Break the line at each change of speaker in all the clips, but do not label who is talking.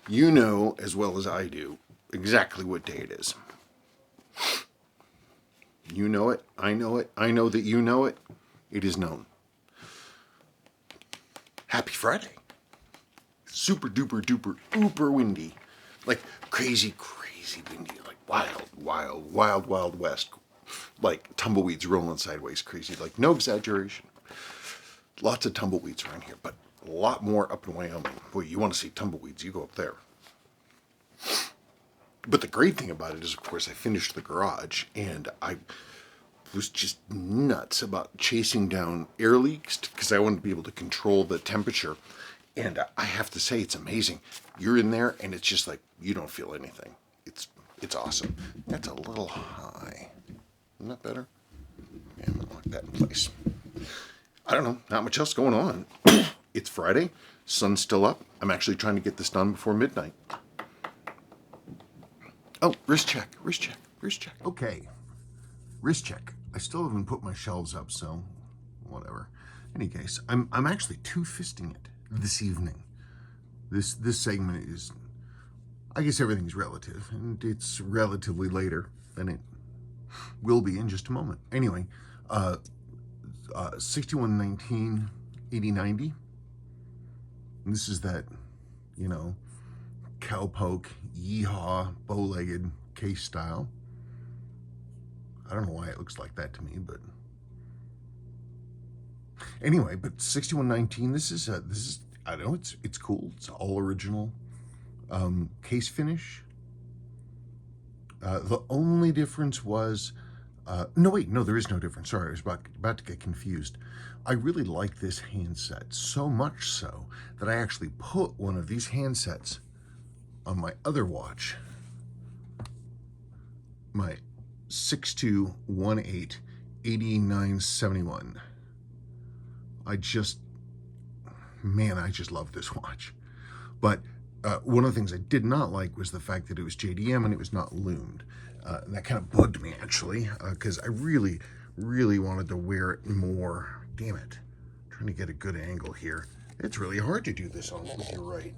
You know as well as I do exactly what day it is. You know it, I know it, I know that you know it. It is known. Happy Friday. Super duper duper uber windy. Like crazy, crazy windy. Like wild west. Like tumbleweeds rolling sideways crazy. Like no exaggeration. Lots of tumbleweeds around here, but a lot more up in Wyoming. Boy, you want to see tumbleweeds, you go up there. But the great thing about it is, of course, I finished the garage and I was just nuts about chasing down air leaks because I wanted to be able to control the temperature. And I have to say, it's amazing. You're in there and it's just like, you don't feel anything. It's awesome. That's a little high. Isn't that better? Yeah, I'm gonna lock that in place. I don't know, not much else going on. It's Friday, sun's still up. I'm actually trying to get this done before midnight. Oh, wrist check. Okay, wrist check. I still haven't put my shelves up, so whatever. In any case, I'm actually two-fisting it this evening. This segment is, I guess everything's relative, and it's relatively later than it will be in just a moment. Anyway, 6119 8090. And this is that, you know, cowpoke, yeehaw, bow-legged case style. I don't know why it looks like that to me, but anyway. But 6119. This is I don't know. It's cool. It's all original case finish. The only difference was no, wait, no, there is no difference. Sorry, I was about to get confused. I really like this handset so much so that I actually put one of these handsets on my other watch, my 6218 8971. I just love this watch. But one of the things I did not like was the fact that it was JDM and it was not loomed. And that kind of bugged me, actually, because I really wanted to wear it more. Damn it. I'm trying to get a good angle here. It's really hard to do this on with your right.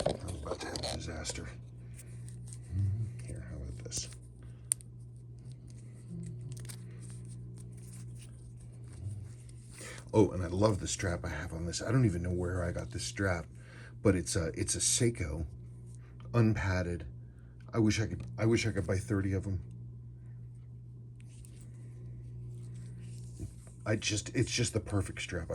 I'm about to have a disaster. Here, how about this? Oh, and I love the strap I have on this. I don't even know where I got this strap, but it's a Seiko, unpadded. I wish I could buy 30 of them. It's just the perfect strap.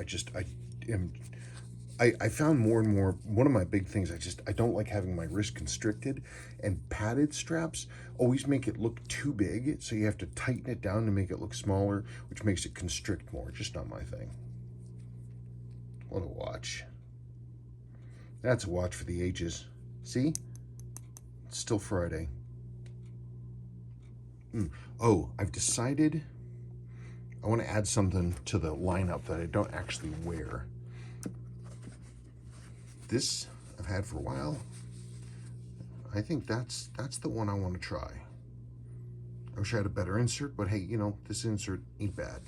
I found more and more, one of my big things, I don't like having my wrist constricted, and padded straps always make it look too big, so you have to tighten it down to make it look smaller, which makes it constrict more. Just not my thing. What a watch. That's a watch for the ages. See? It's still Friday. Oh, I've decided I want to add something to the lineup that I don't actually wear. This I've had for a while. I think that's the one I want to try. I wish I had a better insert, but hey, you know, this insert ain't bad.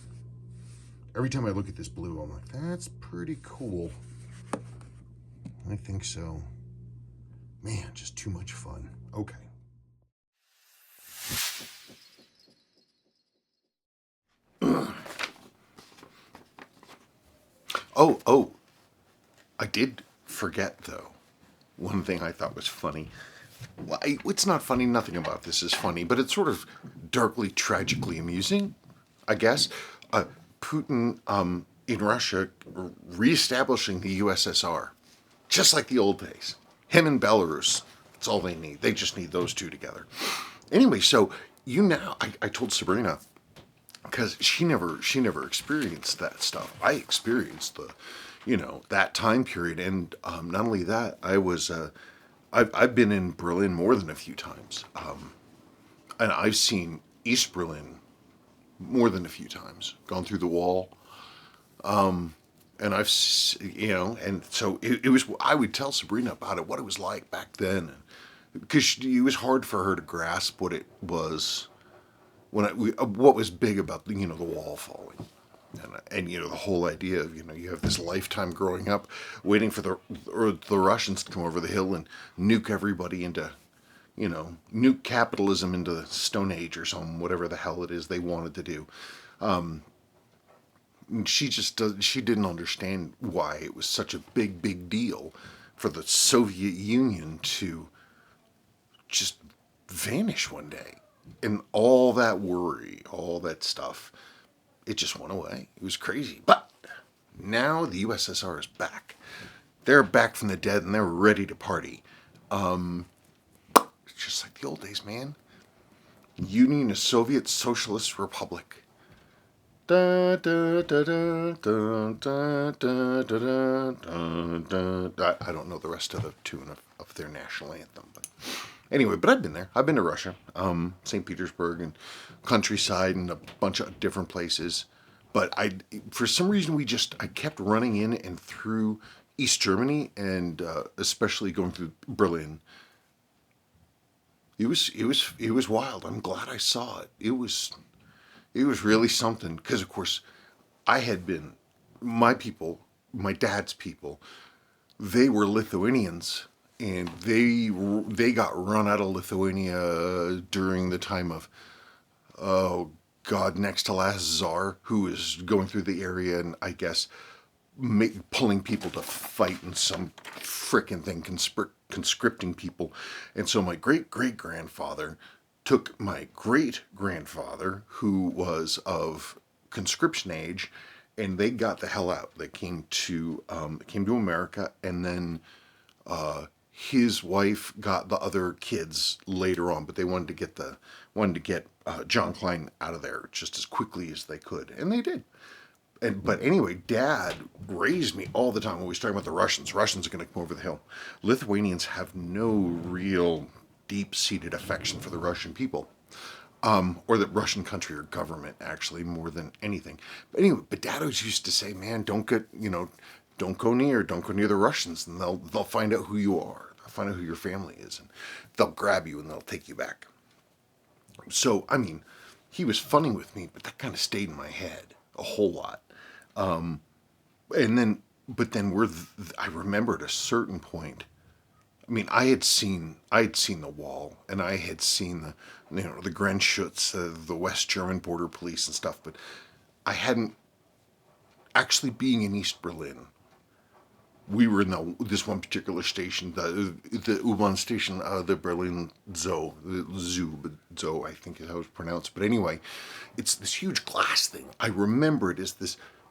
Every time I look at this blue, I'm like, that's pretty cool. I think so. Man, just too much fun. Okay. Oh, I did forget, though, one thing I thought was funny. Well, it's not funny, nothing about this is funny, but it's sort of darkly, tragically amusing, I guess. Putin in Russia reestablishing the USSR, just like the old days. Him and Belarus, that's all they need. They just need those two together. Anyway, so I told Sabrina, because she never experienced that stuff. I experienced that time period, and not only that, I've been in Berlin more than a few times, and I've seen East Berlin more than a few times. Gone through the wall, and and so it was. I would tell Sabrina about it, what it was like back then, because it was hard for her to grasp what it was. What was big about the wall falling, And the whole idea of you have this lifetime growing up waiting for the Russians to come over the hill and nuke everybody into nuke capitalism into the Stone Age or something, whatever the hell it is they wanted to do. She didn't understand why it was such a big deal for the Soviet Union to just vanish one day. And all that worry, all that stuff, it just went away. It was crazy. But now the USSR is back. They're back from the dead and they're ready to party. It's just like the old days, man. Union of Soviet Socialist Republic. Da, da, da, da, da, da, da, da, da, da. I don't know the rest of the tune of their national anthem, but anyway. But I've been there. I've been to Russia, St. Petersburg, and countryside, and a bunch of different places. But for some reason, I kept running in and through East Germany, and especially going through Berlin. It was wild. I'm glad I saw it. It was really something, because of course my dad's people, they were Lithuanians, and they got run out of Lithuania during the time of, oh God, next to last Tsar, who was going through the area and I guess pulling people to fight in some frickin' thing, conscripting people. And so my great-great-grandfather took my great-grandfather, who was of conscription age, and they got the hell out. They came to America, and then his wife got the other kids later on, but they wanted to get John Klein out of there just as quickly as they could, and they did. But anyway, Dad raised me all the time when we was talking about the Russians. Russians are going to come over the hill. Lithuanians have no real deep-seated affection for the Russian people, or the Russian country or government, actually, more than anything. But anyway, Dad always used to say, "Man, don't go near the Russians, and they'll find out who you are. They'll find out who your family is, and they'll grab you and they'll take you back." So, I mean, he was funning with me, but that kind of stayed in my head a whole lot. I remember at a certain point, I mean, I had seen the wall, and I had seen the Grenzschutz, the West German border police and stuff, but I hadn't actually being in East Berlin. We were in this one particular station, the U-Bahn station, the Berlin Zoo, but Zoo, I think is how it's pronounced. But anyway, it's this huge glass thing. I remember it as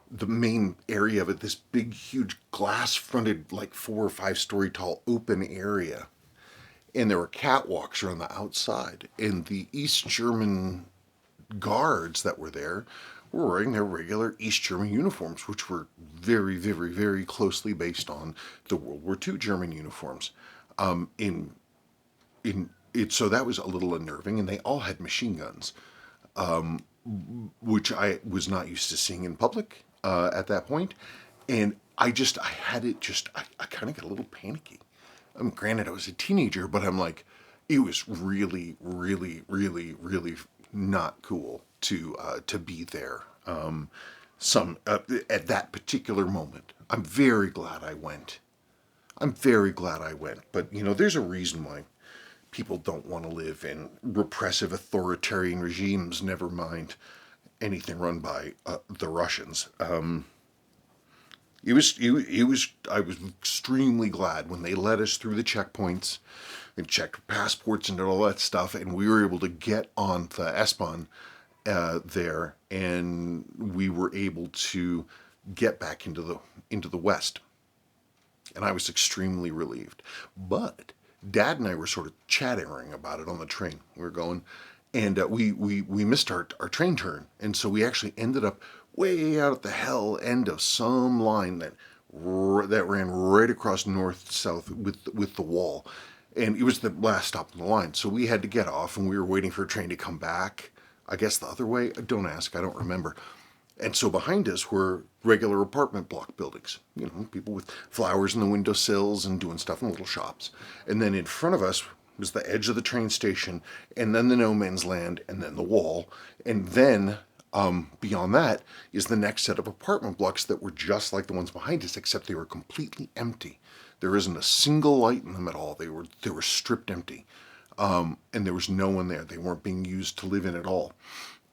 the main area of it, this big, huge glass-fronted, like 4 or 5 story tall open area. And there were catwalks around the outside. And the East German guards that were there were wearing their regular East German uniforms, which were very, very, very closely based on the World War II German uniforms. So that was a little unnerving, and they all had machine guns, which I was not used to seeing in public at that point. And I kind of got a little panicky. I mean, granted, I was a teenager, but I'm like, it was really, really, really, really not cool to be there. At that particular moment, I'm very glad I went. But there's a reason why people don't want to live in repressive authoritarian regimes. Never mind anything run by the Russians. I was extremely glad when they let us through the checkpoints and checked passports and all that stuff, and we were able to get on the S-Bahn there, and we were able to get back into the West. And I was extremely relieved. But Dad and I were sort of chattering about it on the train. We were going, and we missed our train turn, and so we actually ended up way out at the hell end of some line that ran right across north-south with the wall. And it was the last stop on the line, so we had to get off, and we were waiting for a train to come back, I guess the other way. Don't ask, I don't remember. And so behind us were regular apartment block buildings, people with flowers in the windowsills and doing stuff in little shops. And then in front of us was the edge of the train station, and then the no man's land, and then the wall, and then Beyond that is the next set of apartment blocks that were just like the ones behind us, except they were completely empty. There isn't a single light in them at all. They were stripped empty, and there was no one there. They weren't being used to live in at all.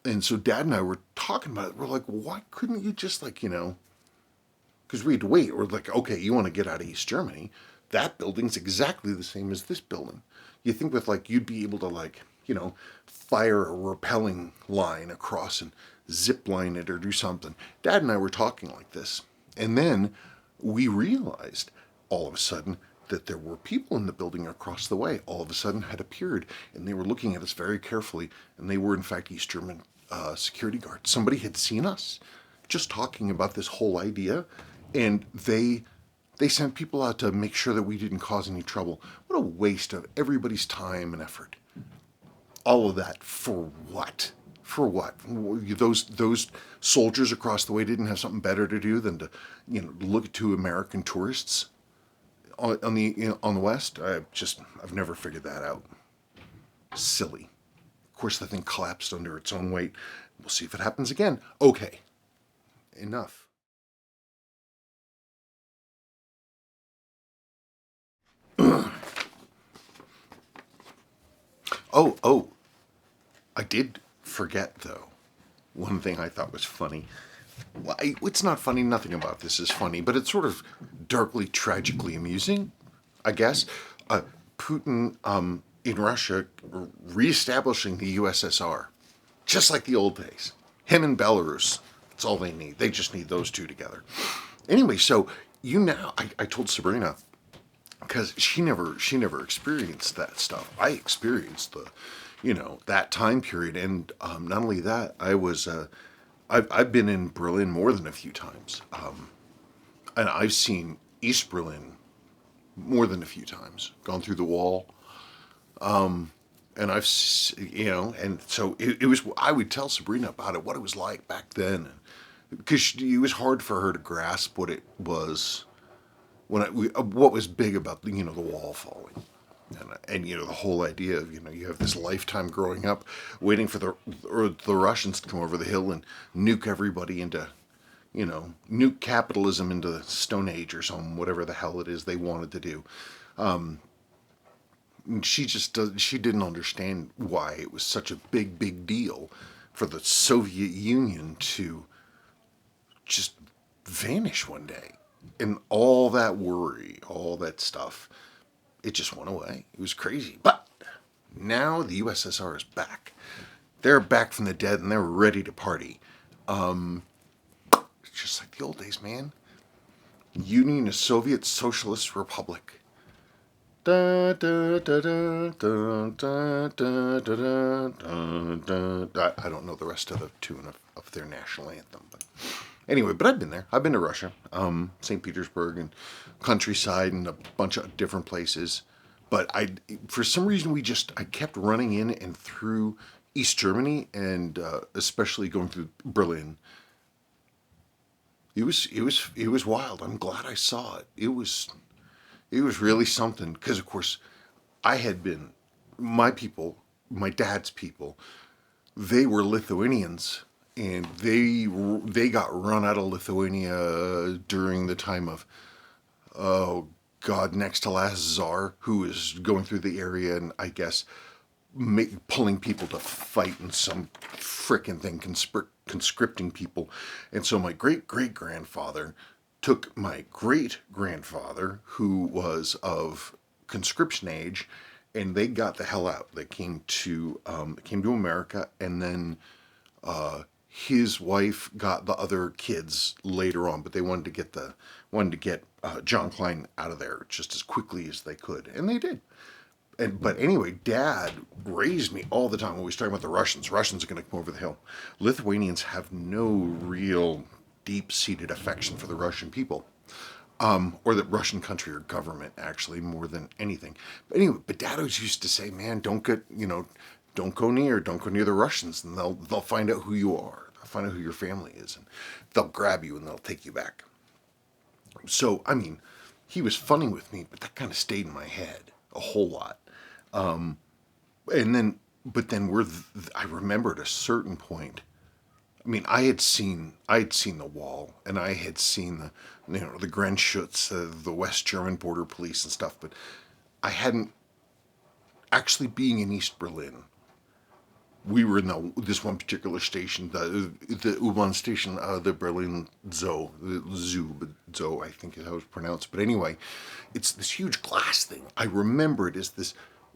And so Dad and I were talking about it. We're like, why couldn't you just because we had to wait. We're like, okay, you want to get out of East Germany? That building's exactly the same as this building. You think with you'd be able to fire a rappelling line across and zip line it or do something. Dad and I were talking like this. And then we realized all of a sudden that there were people in the building across the way all of a sudden had appeared, and they were looking at us very carefully, and they were in fact East German security guards. Somebody had seen us just talking about this whole idea, and they sent people out to make sure that we didn't cause any trouble. What a waste of everybody's time and effort. All of that for what? For what? Those soldiers across the way didn't have something better to do than to look at two American tourists on the west. I've never figured that out. Silly. Of course, the thing collapsed under its own weight. We'll see if it happens again. Okay, enough. Oh, I did forget, though, one thing I thought was funny. Well, it's not funny, nothing about this is funny, but it's sort of darkly, tragically amusing, I guess. Putin in Russia reestablishing the USSR, just like the old days. Him and Belarus, that's all they need. They just need those two together. Anyway, so I told Sabrina, because she never experienced that stuff. I experienced that time period, and not only that, I've been in Berlin more than a few times, and I've seen East Berlin more than a few times. Gone through the wall, and and so it was. I would tell Sabrina about it, what it was like back then, because it was hard for her to grasp what it was. What was big about the wall falling, and the whole idea of you have this lifetime growing up waiting for the Russians to come over the hill and nuke everybody into nuke capitalism into the Stone Age or something, whatever the hell it is they wanted to do. She didn't understand why it was such a big deal for the Soviet Union to just vanish one day. And all that worry, all that stuff, it just went away. It was crazy. But now the USSR is back. They're back from the dead and they're ready to party. It's just like the old days, man. Union of Soviet Socialist Republic. Da, da, da, da, da, da, da, da, da, da. I don't know the rest of the tune of their national anthem, but anyway, but I've been there. I've been to Russia, St. Petersburg and countryside and a bunch of different places. But for some reason, I kept running in and through East Germany and especially going through Berlin. It was wild. I'm glad I saw it. It was really something because, of course, my dad's people, they were Lithuanians. And they got run out of Lithuania during the time of, oh God, next to last Tsar, who was going through the area and I guess pulling people to fight in some frickin' thing, conscripting people. And so my great-great-grandfather took my great-grandfather, who was of conscription age, and they got the hell out. They came to America, and then his wife got the other kids later on, but they wanted to get John Klein out of there just as quickly as they could, and they did. But anyway, Dad raised me all the time when we was talking about the Russians. Russians are going to come over the hill. Lithuanians have no real deep-seated affection for the Russian people, or the Russian country or government, actually, more than anything. But anyway, Dad always used to say, "Man, don't go near the Russians, and they'll find out who you are. They'll find out who your family is, and they'll grab you and they'll take you back." So, I mean, he was funning with me, but that kind of stayed in my head a whole lot. I remember at a certain point, I mean, I had seen the wall, and I had seen the Grenzschutz, the West German border police and stuff, but I hadn't actually being in East Berlin. We were in this one particular station, the U-Bahn station, the Berlin Zoo, but Zoo, I think is how it's pronounced. But anyway, it's this huge glass thing. I remember it as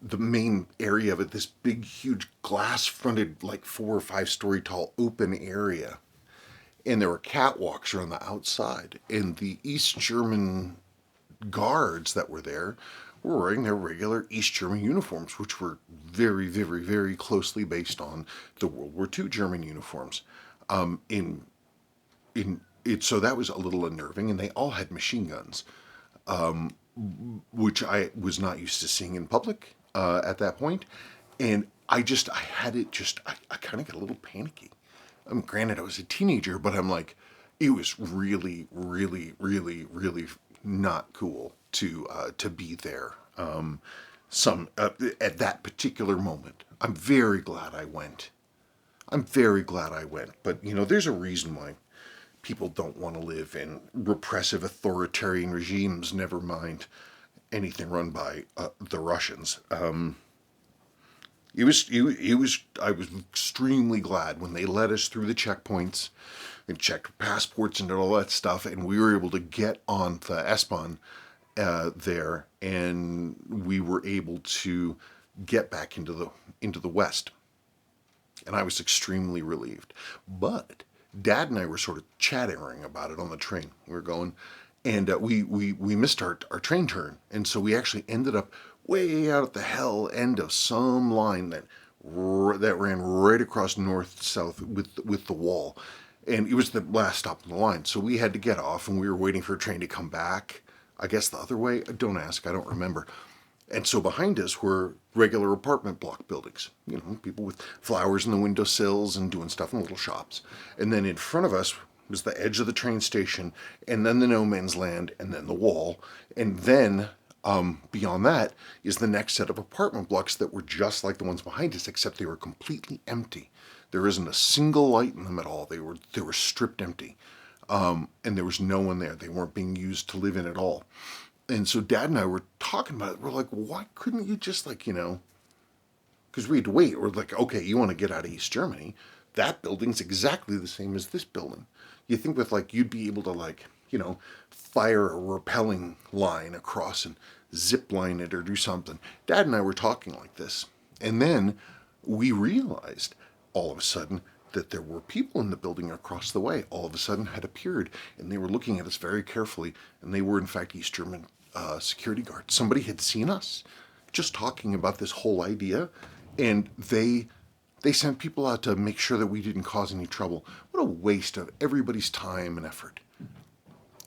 the main area of it, this big, huge glass-fronted, like 4 or 5 story tall open area. And there were catwalks around the outside. And the East German guards that were there were wearing their regular East German uniforms, which were very, very, very closely based on the World War II German uniforms. So that was a little unnerving, and they all had machine guns, which I was not used to seeing in public at that point. And I kind of got a little panicky. I mean, granted, I was a teenager, but I'm like, it was really, really, really, really not cool to be there. At that particular moment, I'm very glad I went. But there's a reason why people don't want to live in repressive authoritarian regimes. Never mind anything run by the Russians. I was extremely glad when they let us through the checkpoints and checked passports and all that stuff, and we were able to get on the S-Bahn there, and we were able to get back into the West. And I was extremely relieved. But Dad and I were sort of chattering about it on the train. We were going, and we missed our train turn, and so we actually ended up way out at the hell end of some line that ran right across north-south with the wall. And it was the last stop on the line. So we had to get off, and we were waiting for a train to come back. I guess the other way. Don't ask. I don't remember. And so behind us were regular apartment block buildings. People with flowers in the windowsills and doing stuff in little shops. And then in front of us was the edge of the train station, and then the no man's land, and then the wall. And then beyond that is the next set of apartment blocks that were just like the ones behind us, except they were completely empty. There isn't a single light in them at all. They were stripped empty, and there was no one there. They weren't being used to live in at all. And so Dad and I were talking about it. We're like, why couldn't you just because we had to wait. We're like, okay, you want to get out of East Germany? That building's exactly the same as this building. You think with you'd be able to fire a rappelling line across and zip line it or do something. Dad and I were talking like this. And then we realized all of a sudden that there were people in the building across the way all of a sudden had appeared, and they were looking at us very carefully, and they were in fact East German security guards. Somebody had seen us just talking about this whole idea, and they sent people out to make sure that we didn't cause any trouble. What a waste of everybody's time and effort.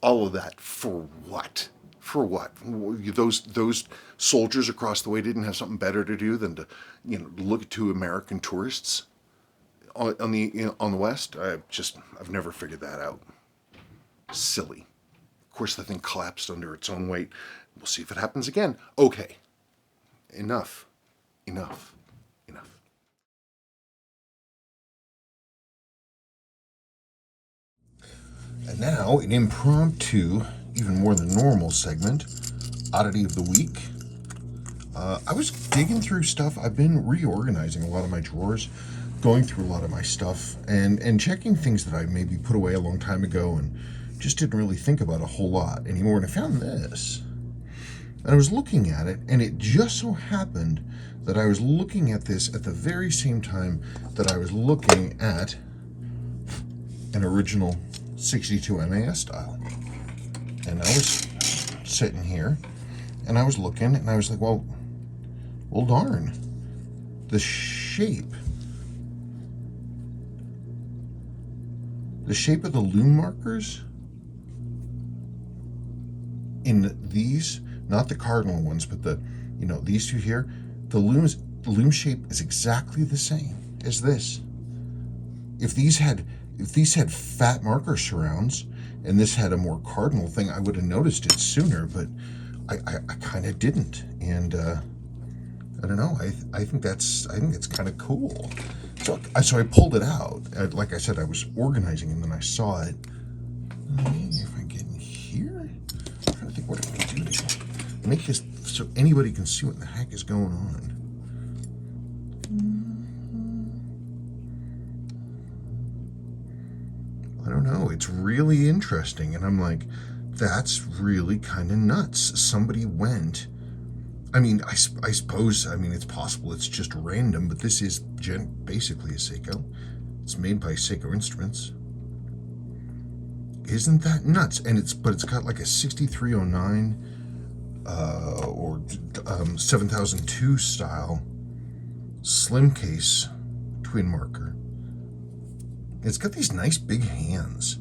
All of that for what? For what? Those soldiers across the way didn't have something better to do than to look at 2 American tourists on the West. I've never figured that out. Silly. Of course, the thing collapsed under its own weight. We'll see if it happens again. Okay. Enough. And now, an impromptu, even more than normal segment, Oddity of the Week. I was digging through stuff. I've been reorganizing a lot of my drawers, going through a lot of my stuff, and checking things that I maybe put away a long time ago and just didn't really think about a whole lot anymore. And I found this. And I was looking at it, and it just so happened that I was looking at this at the very same time that I was looking at an original 62 MAS style. And I was sitting here, and I was looking, and I was like, well darn. The shape of the loom markers in these, not the cardinal ones, but these 2 here, the loom shape is exactly the same as this. If these had fat marker surrounds and this had a more cardinal thing, I would have noticed it sooner, but I kind of didn't. And I don't know. I think it's kind of cool. So I pulled it out. Like I said, I was organizing and then I saw it. Maybe if I get in here, I'm trying to think what I can do to make this so anybody can see what the heck is going on. I don't know. It's really interesting, and I'm like, that's really kind of nuts. Somebody went. I mean, I suppose, I mean, it's possible it's just random, but this is basically a Seiko. It's made by Seiko Instruments. Isn't that nuts? And but it's got like a 6309 or 7002 style slim case twin marker. It's got these nice big hands.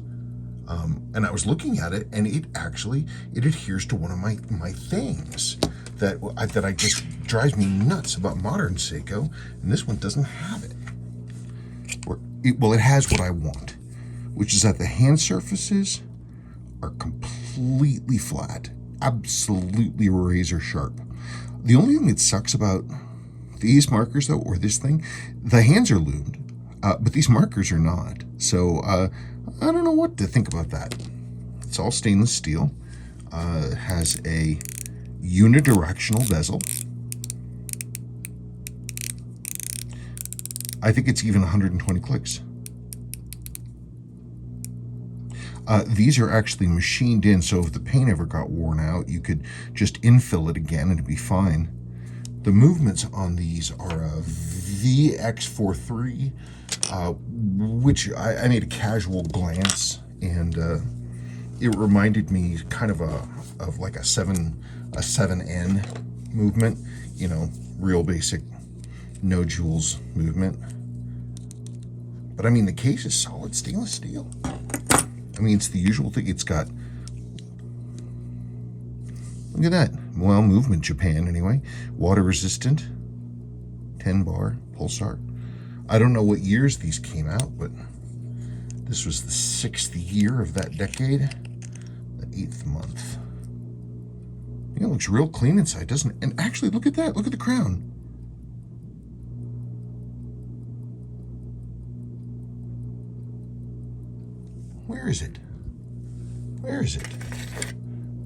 And I was looking at it, and it adheres to one of my things that I just drives me nuts about modern Seiko, and this one doesn't have it. Well, it has what I want, which is that the hand surfaces are completely flat, absolutely razor sharp. The only thing that sucks about these markers, though, or this thing, the hands are loomed, but these markers are not. So I don't know what to think about that. It's all stainless steel. It has a unidirectional bezel. I think it's even 120 clicks. These are actually machined in, so if the paint ever got worn out, you could just infill it again and it'd be fine. The movements on these are a VX43, which I made a casual glance, and it reminded me kind of like a 7N movement, you know, real basic, no Joules movement. But I mean, the case is solid stainless steel. I mean, it's the usual thing. It's got, look at that. Well, movement Japan anyway. Water resistant, 10 bar, pulsar. I don't know what years these came out, but this was the 6th year of that decade, the 8th month. Yeah, it looks real clean inside, doesn't it? And actually, look at that. Look at the crown. Where is it? Where is it?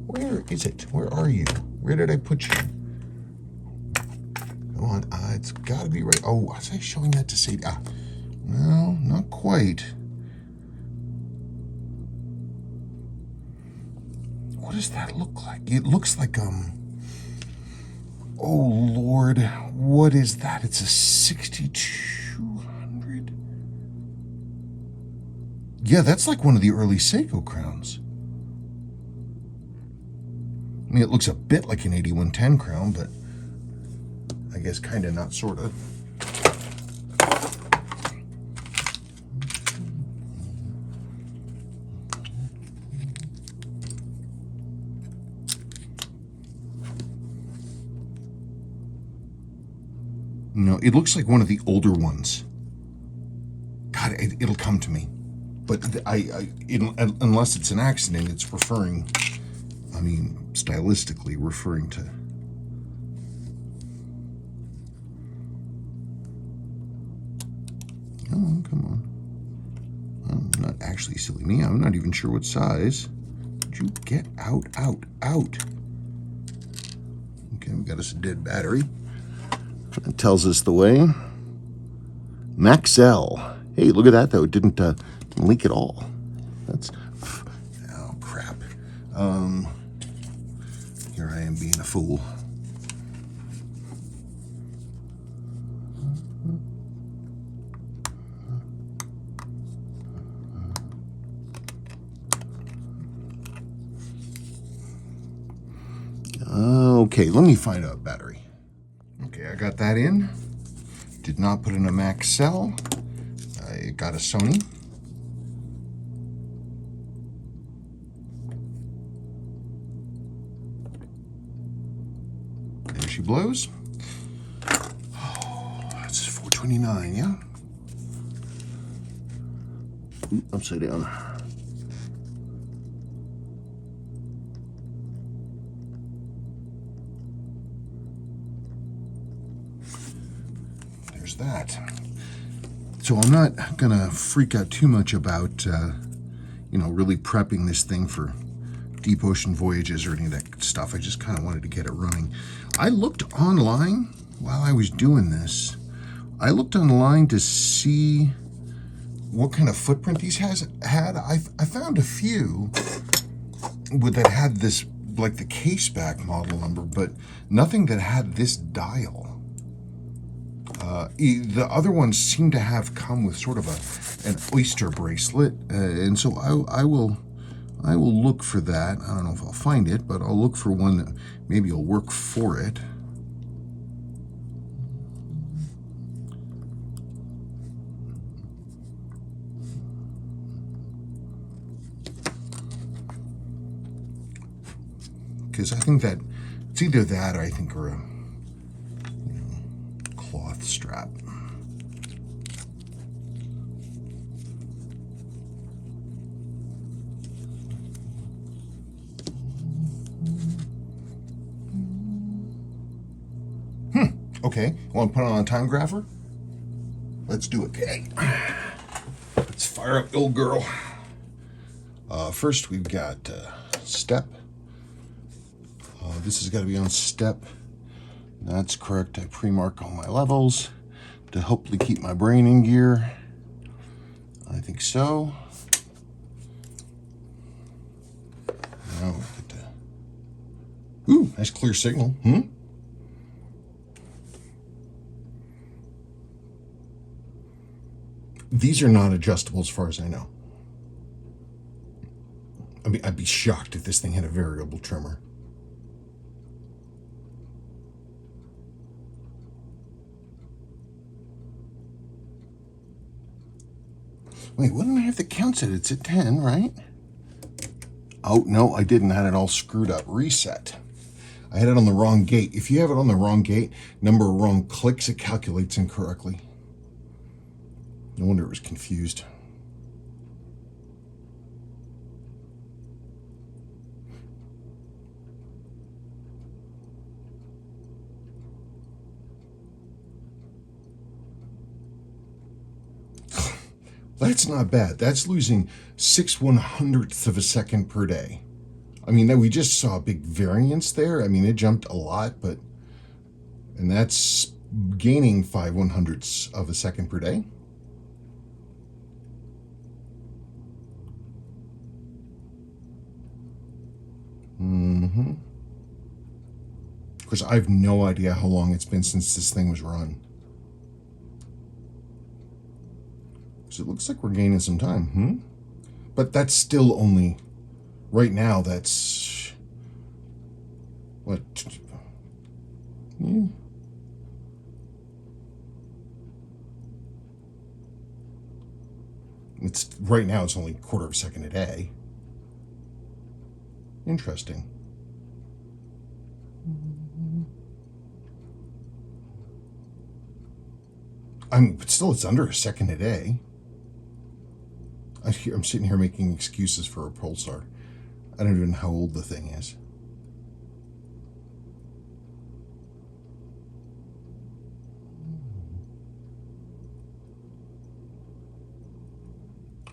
Where is it? Where are you? Where did I put you? Come on, it's got to be right. Oh, was I showing that to say? No, not quite. What does that look like? It looks like, oh Lord, what is that? It's a 6200. Yeah, that's like one of the early Seiko crowns. I mean, it looks a bit like an 8110 crown, but I guess kind of not, sort of. No, it looks like one of the older ones. God, it'll come to me. But unless it's an accident, it's referring, I mean, stylistically referring to. Come on, come on. I'm not actually silly me. I'm not even sure what size. Would you get out? Okay, we got us a dead battery. That tells us the way. Maxell. Hey, look at that, though. It didn't leak at all. That's, oh, crap. Here I am being a fool. Okay, let me find a battery. Okay, I got that in. Did not put in a Maxell. I got a Sony. There she blows. Oh, that's 429, yeah? Ooh, upside down. There's that. So I'm not gonna freak out too much about, you know, really prepping this thing for deep ocean voyages or any of that stuff. I just kind of wanted to get it running. I looked online while I was doing this. I looked online to see what kind of footprint these had. I found a few that had this, like the case back model number, but nothing that had this dial. The other ones seem to have come with sort of an oyster bracelet, and so I will look for that. I don't know if I'll find it, but I'll look for one that maybe will work for it. Because I think that it's either that or I think or a cloth strap. Okay, want to put on a time grapher? Let's do it. Okay. Let's fire up the old girl. First we've got step. This has got to be on step. That's correct. I pre-mark all my levels to hopefully keep my brain in gear. I think so. Now we get to... Ooh, nice clear signal. These are not adjustable as far as I know. I mean, I'd be shocked if this thing had a variable trimmer. Wait, wouldn't I have the count set? It's at 10, right? Oh, no, I didn't. I had it all screwed up. Reset. I had it on the wrong gate. If you have it on the wrong gate, number of wrong clicks, it calculates incorrectly. No wonder it was confused. That's not bad. That's losing 6/100ths of a second per day. I mean, we just saw a big variance there. I mean, it jumped a lot, but, and that's gaining 5/100ths of a second per day. Of course, I have no idea how long it's been since this thing was run. So it looks like we're gaining some time, But that's still only, right now, that's, what, It's, right now it's only a quarter of a second a day. Interesting. But still, it's under a second a day. I'm sitting here making excuses for a pulsar. I don't even know how old the thing is.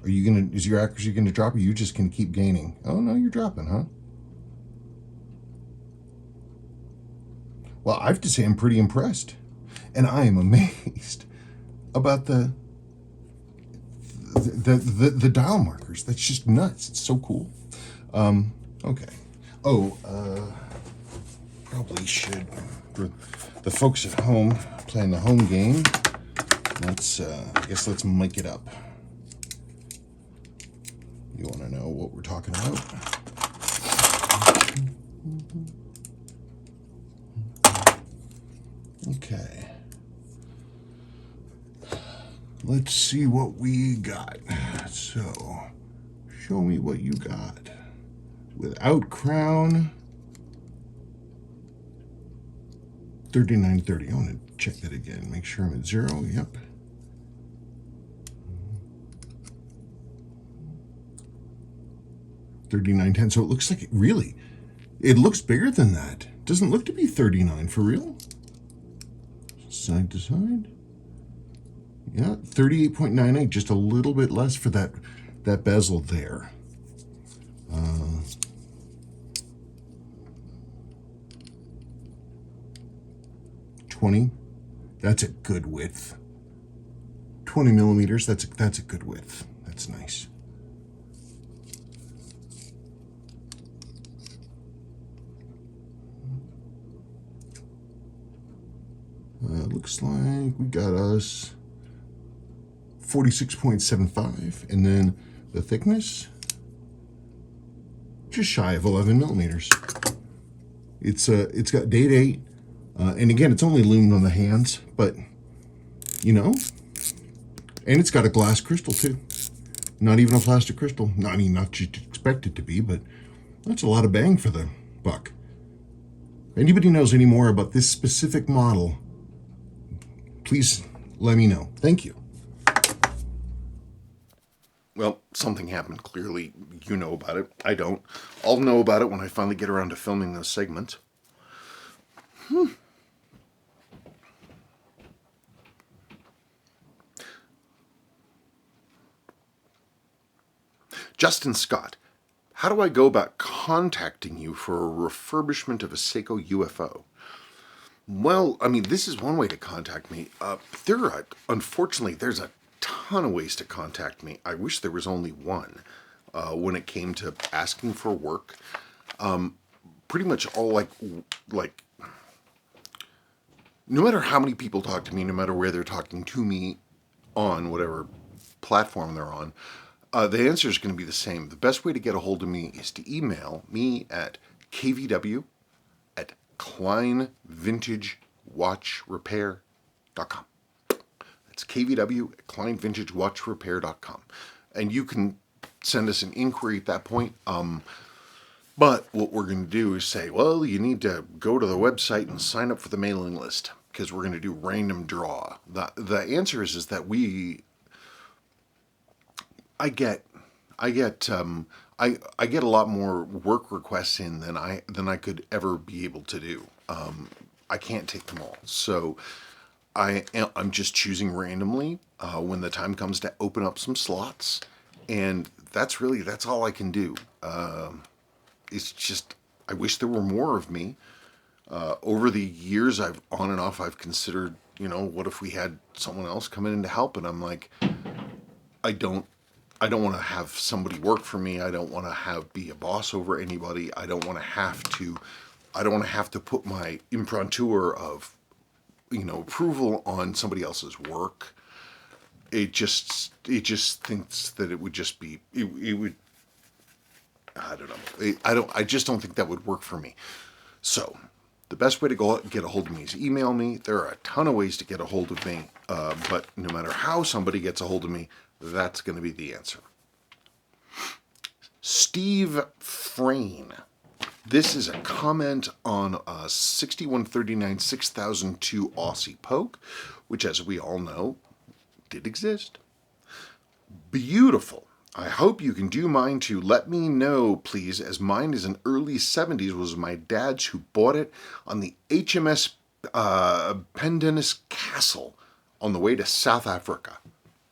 Are you gonna? Is your accuracy gonna drop? Or are you just gonna keep gaining? Oh no, you're dropping, huh? Well, I have to say I'm pretty impressed, and I am amazed about the dial markers. That's just nuts. It's so cool. Okay. Oh, probably should, for the folks at home playing the home game, let's I guess let's mic it up. You want to know what we're talking about? Okay. Let's see what we got. So, show me what you got. Without crown, 3930. I want to check that again. Make sure I'm at 0. Yep. $39.10. So it looks like it looks bigger than that. Doesn't look to be 39 for real. Side to side.
Yeah, 38.98, just a little bit less for that bezel there. 20, that's a good width. 20 millimeters, that's a good width. That's nice. Looks like we got us 46.75, and then the thickness, just shy of 11 millimeters. It's got date 8, and again, it's only loomed on the hands, but you know, and it's got a glass crystal too. Not even a plastic crystal. I mean, not you'd expect it to be, but that's a lot of bang for the buck. If anybody knows any more about this specific model, please let me know. Thank you.
Well, something happened. Clearly, you know about it. I don't. I'll know about it when I finally get around to filming those segments. Justin Scott, how do I go about contacting you for a refurbishment of a Seiko Ufo? Well, I mean, this is one way to contact me. Unfortunately, there's a ton of ways to contact me. I wish there was only one when it came to asking for work. Pretty much all like, no matter how many people talk to me, no matter where they're talking to me on whatever platform they're on, the answer is going to be the same. The best way to get a hold of me is to email me at kvw@kleinvintagewatchrepair.com. That's kvw@kleinvintagewatchrepair.com. And you can send us an inquiry at that point. But what we're going to do is say, well, you need to go to the website and sign up for the mailing list because we're going to do random draw. The answer is that I get I get I get a lot more work requests in than I could ever be able to do. I can't take them all, so I'm just choosing randomly when the time comes to open up some slots, and that's all I can do. It's just I wish there were more of me. Over the years, I've considered, what if we had someone else coming in to help, and I'm like, I don't I don't want to have somebody work for me. I don't want to be a boss over anybody. I don't want to have to put my imprimatur of approval on somebody else's work. It just thinks that it would just be it would I don't know. I just don't think that would work for me. So the best way to get a hold of me is email me. There are a ton of ways to get a hold of me, but no matter how somebody gets a hold of me, that's going to be the answer. Steve Frayne. This is a comment on a 6139 6002 Aussie Poke, which, as we all know, did exist. Beautiful. I hope you can do mine too. Let me know, please, as mine is an early 70s, was my dad's who bought it on the HMS Pendennis Castle on the way to South Africa.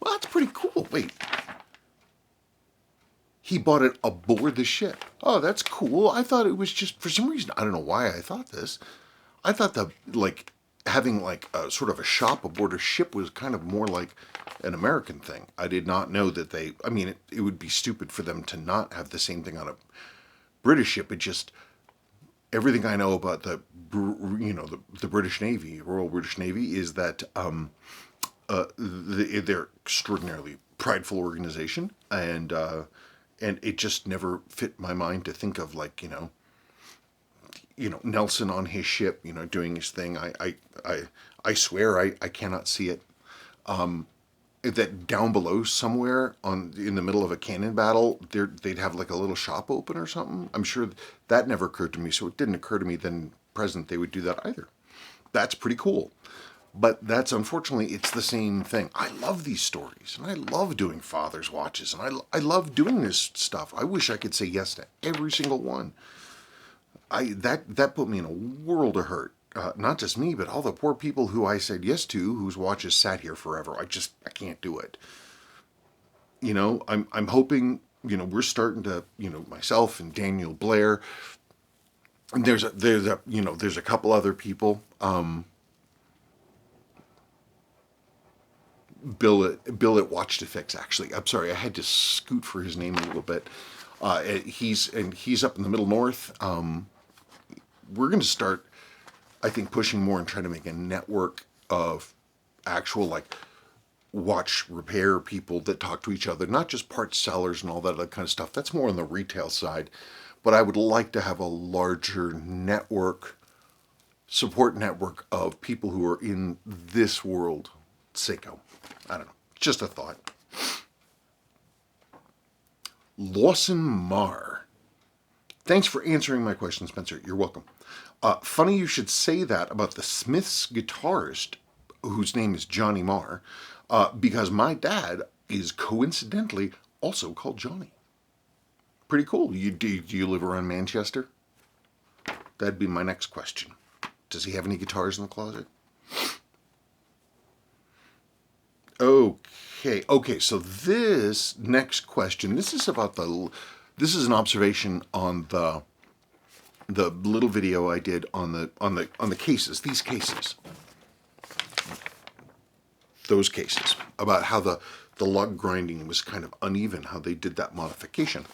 Well, that's pretty cool. Wait. He bought it aboard the ship. Oh, that's cool. I thought it was just, for some reason, I don't know why I thought this. I thought that, having, a sort of a shop aboard a ship was kind of more like an American thing. I did not know that it would be stupid for them to not have the same thing on a British ship. It just, everything I know about the British Navy, Royal British Navy, is that they're extraordinarily prideful organization, and it just never fit my mind to think of Nelson on his ship, doing his thing. I swear I cannot see it. That down below somewhere in the middle of a cannon battle, they'd have a little shop open or something. I'm sure that never occurred to me, so it didn't occur to me then present they would do that either. That's pretty cool. But unfortunately, it's the same thing. I love these stories, and I love doing father's watches, and I love doing this stuff. I wish I could say yes to every single one. That put me in a world of hurt. not just me, but all the poor people who I said yes to, whose watches sat here forever. I can't do it. I'm hoping, we're starting to, myself and Daniel Blair, and there's a couple other people, Bill at Watch to Fix, actually. I'm sorry, I had to scoot for his name a little bit. He's up in the middle north. We're going to start, I think, pushing more and trying to make a network of actual, like, watch repair people that talk to each other, not just parts sellers and all that other kind of stuff. That's more on the retail side. But I would like to have a larger support network of people who are in this world, Seiko. I don't know. Just a thought. Lawson Marr. Thanks for answering my question, Spencer. You're welcome. Funny you should say that about the Smiths guitarist, whose name is Johnny Marr, because my dad is coincidentally also called Johnny. Pretty cool. Do you live around Manchester? That'd be my next question. Does he have any guitars in the closet? Okay, so this next question, this is an observation on the little video I did on the cases, these cases. Those cases, about how the lug grinding was kind of uneven, how they did that modification.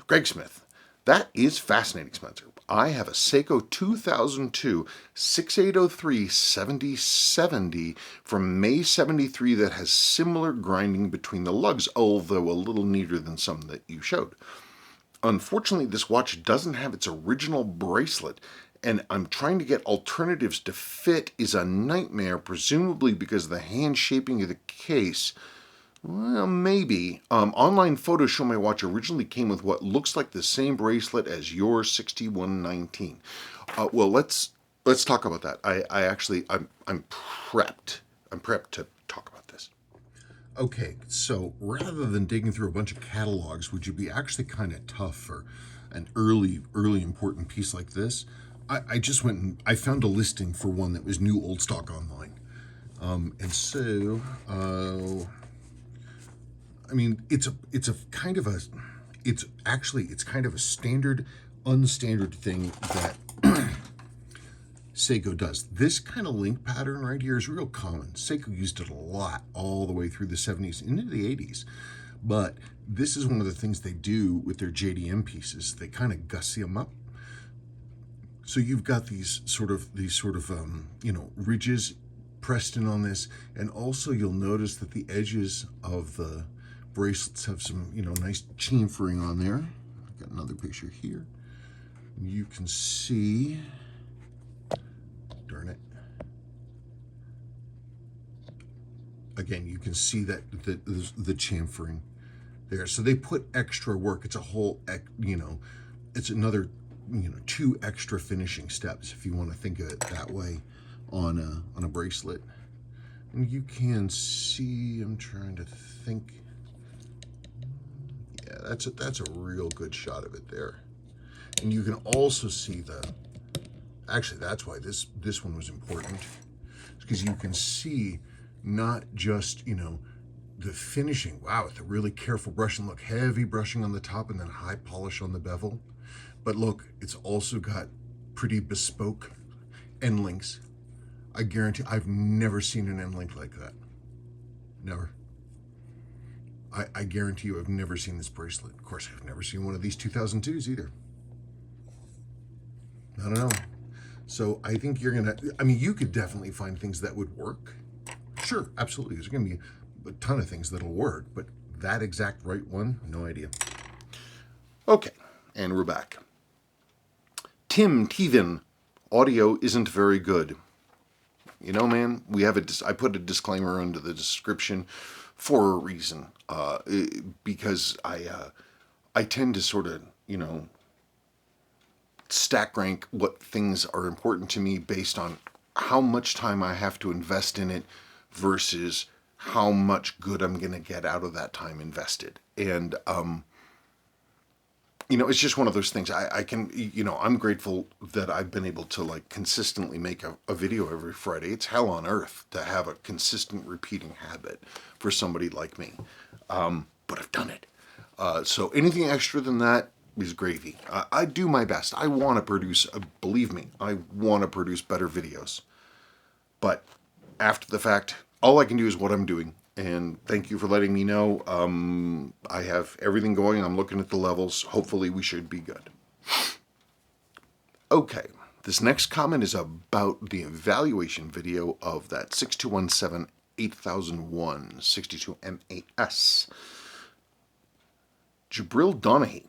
Greg Smith, that is fascinating, Spencer. I have a Seiko 2002 6803 7070 from May 73 that has similar grinding between the lugs, although a little neater than some that you showed. Unfortunately, this watch doesn't have its original bracelet, and I'm trying to get alternatives to fit is a nightmare, presumably because of the hand shaping of the case. Well, maybe. Online photos show my watch originally came with what looks like the same bracelet as your 6119. Well, let's talk about that. I'm prepped. I'm prepped to talk about this. Okay, so rather than digging through a bunch of catalogs, which would be actually kind of tough for an early important piece like this, I just went and I found a listing for one that was new old stock online. And so, I mean, it's kind of a standard, unstandard thing that Seiko does. This kind of link pattern right here is real common. Seiko used it a lot all the way through the 70s and into the 80s. But this is one of the things they do with their JDM pieces. They kind of gussy them up. So you've got these sort of ridges pressed in on this, and also you'll notice that the edges of the bracelets have some, nice chamfering on there. I've got another picture here. You can see, darn it. Again, you can see that the chamfering there. So they put extra work. It's a whole, it's another, 2 extra finishing steps, if you want to think of it that way, on a bracelet. And you can see, I'm trying to think. Yeah, that's a real good shot of it there. And you can also see actually that's why this one was important, because you can see not just, the finishing, wow, with a really careful brushing, look, heavy brushing on the top and then high polish on the bevel. But look, it's also got pretty bespoke end links. I guarantee I've never seen an end link like that. Never. I guarantee you I've never seen this bracelet. Of course, I've never seen one of these 2002s either. I don't know. So I think you could definitely find things that would work. Sure, absolutely. There's going to be a ton of things that'll work, but that exact right one, no idea. Okay, and we're back. Tim Teven, audio isn't very good. Man, I put a disclaimer under the description for a reason, because I tend to sort of, stack rank what things are important to me based on how much time I have to invest in it versus how much good I'm going to get out of that time invested. And you know, it's just one of those things. I can, you know, I'm grateful that I've been able to like consistently make a video every Friday. It's hell on earth to have a consistent repeating habit for somebody like me. But I've done it. So anything extra than that is gravy. I do my best. I want to produce, believe me, I want to produce better videos. But after the fact, all I can do is what I'm doing. And thank you for letting me know. I have everything going. I'm looking at the levels. Hopefully we should be good. Okay, this next comment is about the evaluation video of that 6217 8001 62 M8S. Jabril Donahue.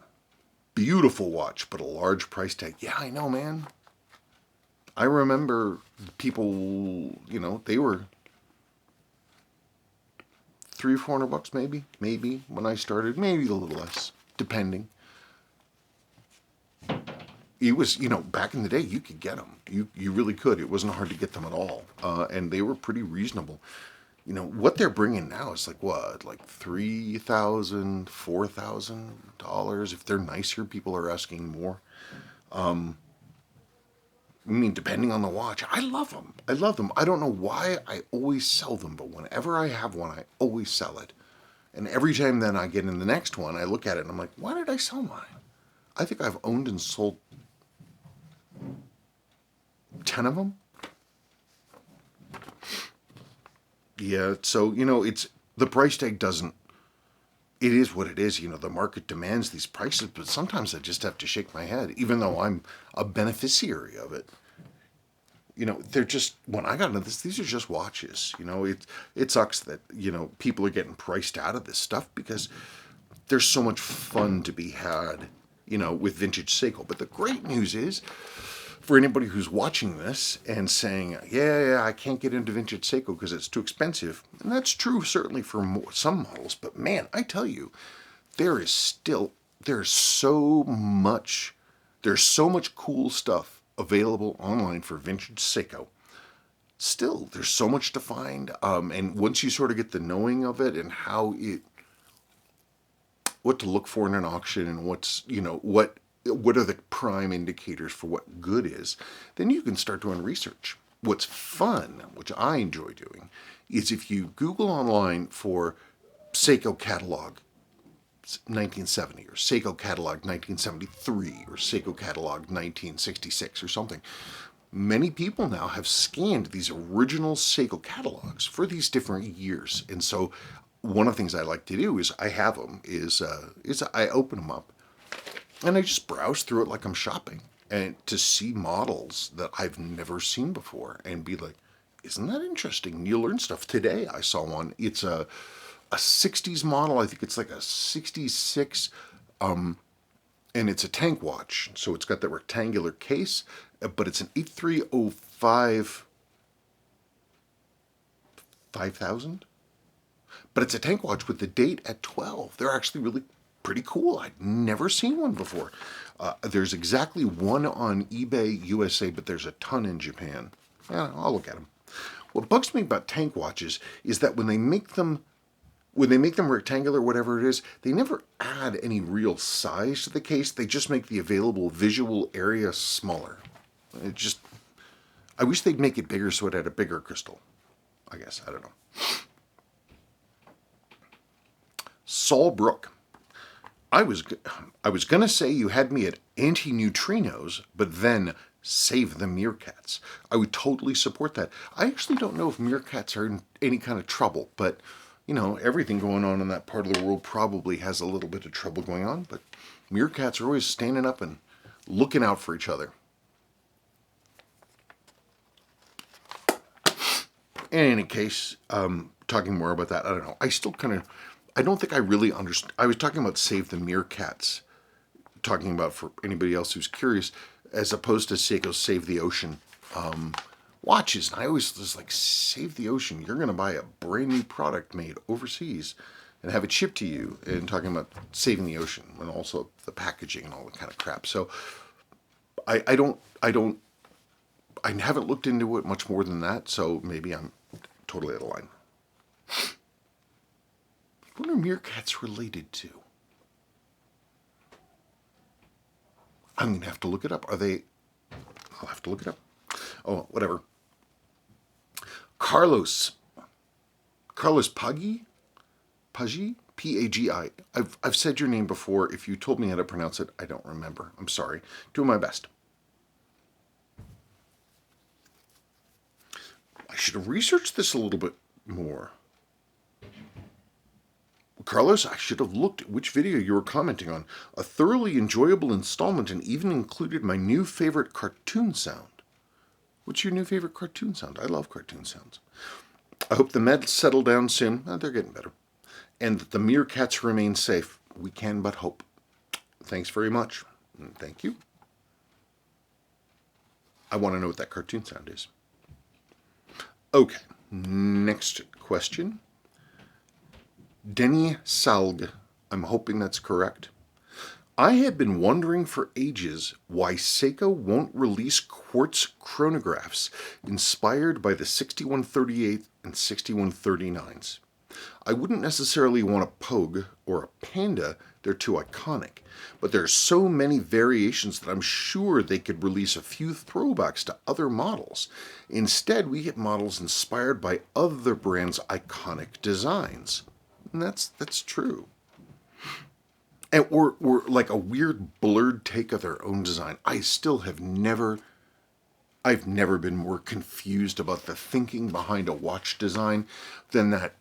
Beautiful watch, but a large price tag. Yeah, I know, man. I remember people, you know, they were $300 or $400 maybe when I started, maybe a little less, depending. It was, you know, back in the day, you could get them. You really could. It wasn't hard to get them at all, and they were pretty reasonable. You know what they're bringing now is like what, like $3,000, $4,000. If they're nicer, people are asking more. I mean, depending on the watch. I love them. I love them. I don't know why I always sell them, but whenever I have one, I always sell it. And every time then I get in the next one, I look at it and I'm like, why did I sell mine? I think I've owned and sold 10 of them. Yeah, so, you know, it's the price tag doesn't, it is what it is. You know, the market demands these prices, but sometimes I just have to shake my head, even though I'm a beneficiary of it. You know, they're just, when I got into this, these are just watches. You know, it sucks that, you know, people are getting priced out of this stuff because there's so much fun to be had, you know, with vintage Seiko. But the great news is, for anybody who's watching this and saying, yeah, I can't get into vintage Seiko because it's too expensive. And that's true certainly for some models. But man, I tell you, there's so much cool stuff available online for vintage Seiko. Still, there's so much to find. And once you sort of get the knowing of it and what to look for in an auction and what's, you know, what are the prime indicators for what good is, then you can start doing research. What's fun, which I enjoy doing, is if you Google online for Seiko catalog 1970 or Seiko catalog 1973 or Seiko catalog 1966 or something. Many people now have scanned these original Seiko catalogs for these different years. And so one of the things I like to do is I have them, is I open them up and I just browse through it like I'm shopping, and to see models that I've never seen before and be like, isn't that interesting? You learn stuff. Today I saw one. It's a 60s model. I think it's like a 66, and it's a tank watch. So it's got that rectangular case, but it's an 8305 5000. But it's a tank watch with the date at 12. They're actually really pretty cool. I'd never seen one before. There's exactly one on eBay USA, but there's a ton in Japan. Yeah, I'll look at them. What bugs me about tank watches is that when they make them rectangular, whatever it is, they never add any real size to the case. They just make the available visual area smaller. I wish they'd make it bigger so it had a bigger crystal. I guess, I don't know. Saul Brook. I was going to say you had me at anti-neutrinos, but then save the Meerkats. I would totally support that. I actually don't know if Meerkats are in any kind of trouble, but, you know, everything going on in that part of the world probably has a little bit of trouble going on, but Meerkats are always standing up and looking out for each other. In any case, talking more about that, I don't know. I don't think I really understand. I was talking about Save the Meerkats, talking about for anybody else who's curious, as opposed to Seiko's Save the Ocean watches. And I always was like, Save the Ocean, you're going to buy a brand new product made overseas and have it shipped to you, and talking about saving the ocean and also the packaging and all that kind of crap. So I haven't looked into it much more than that, so maybe I'm totally out of line. What are Meerkats related to? I'm going to have to look it up. Are they... I'll have to look it up. Oh, whatever. Carlos Pagi? Pagi? P-A-G-I. I've said your name before. If you told me how to pronounce it, I don't remember. I'm sorry. Doing my best. I should have researched this a little bit more. Carlos, I should have looked at which video you were commenting on. A thoroughly enjoyable installment and even included my new favorite cartoon sound. What's your new favorite cartoon sound? I love cartoon sounds. I hope the meds settle down soon. They're getting better. And that the Meerkats remain safe. We can but hope. Thanks very much. Thank you. I want to know what that cartoon sound is. Okay, next question. Denny Salg. I'm hoping that's correct. I have been wondering for ages why Seiko won't release quartz chronographs inspired by the 6138 and 6139s. I wouldn't necessarily want a Pogue or a Panda, they're too iconic, but there are so many variations that I'm sure they could release a few throwbacks to other models. Instead, we get models inspired by other brands' iconic designs. And that's true. And or like a weird blurred take of their own design. I've never been more confused about the thinking behind a watch design than that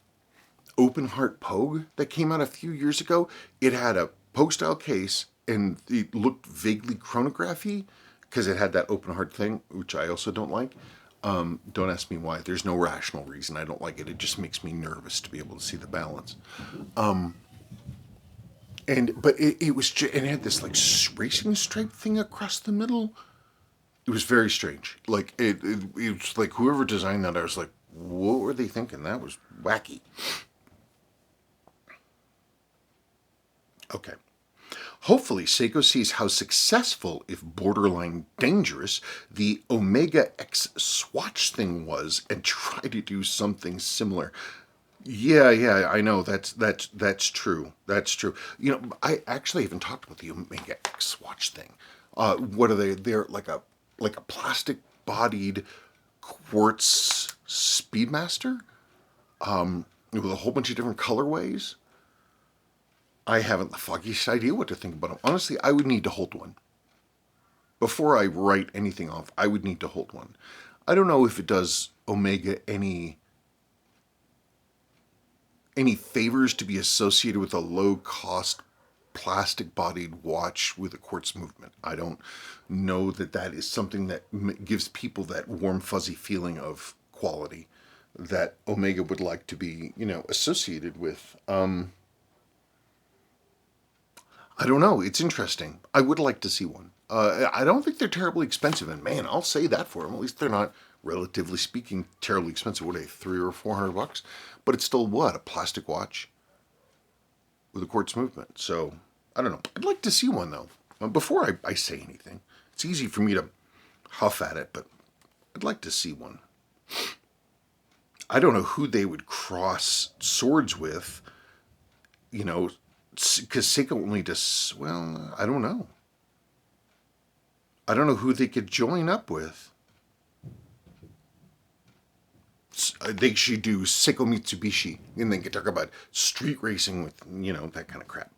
open heart Pogue that came out a few years ago. It had a Pogue style case and it looked vaguely chronography because it had that open heart thing, which I also don't like. Don't ask me why. There's no rational reason I don't like it. It just makes me nervous to be able to see the balance. But it had this like racing stripe thing across the middle. It was very strange. Like it was like whoever designed that, I was like, what were they thinking? That was wacky. Okay. Hopefully, Seiko sees how successful, if borderline dangerous, the Omega X swatch thing was and try to do something similar. Yeah, I know. That's true. That's true. You know, I actually haven't talked about the Omega X swatch thing. What are they? They're like a plastic-bodied quartz Speedmaster with a whole bunch of different colorways. I haven't the foggiest idea what to think about them. Honestly, I would need to hold one. Before I write anything off, I would need to hold one. I don't know if it does Omega any favors to be associated with a low-cost plastic-bodied watch with a quartz movement. I don't know that is something that gives people that warm, fuzzy feeling of quality that Omega would like to be, associated with. I don't know. It's interesting. I would like to see one. I don't think they're terribly expensive, and man, I'll say that for them. At least they're not, relatively speaking, terribly expensive. What are they, $300 or $400? But it's still what, a plastic watch with a quartz movement. So I don't know. I'd like to see one though. Before I say anything, it's easy for me to huff at it, but I'd like to see one. I don't know who they would cross swords with, because Seiko only does, well, I don't know. I don't know who they could join up with. They should do Seiko Mitsubishi, and they could talk about street racing with, that kind of crap.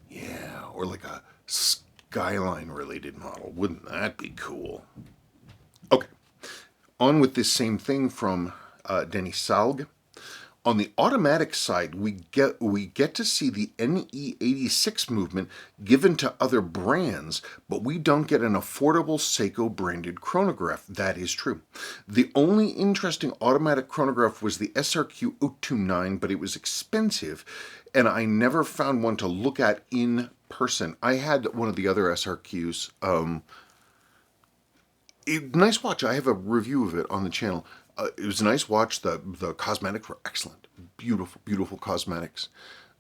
Yeah, or like a Skyline-related model. Wouldn't that be cool? Okay, on with this same thing from Denny Salg. On the automatic side, we get to see the NE86 movement given to other brands, but we don't get an affordable Seiko branded chronograph. That is true. The only interesting automatic chronograph was the SRQ 029, but it was expensive, and I never found one to look at in person. I had one of the other SRQs. Nice watch. I have a review of it on the channel. It was a nice watch. The cosmetics were excellent. Beautiful, beautiful cosmetics.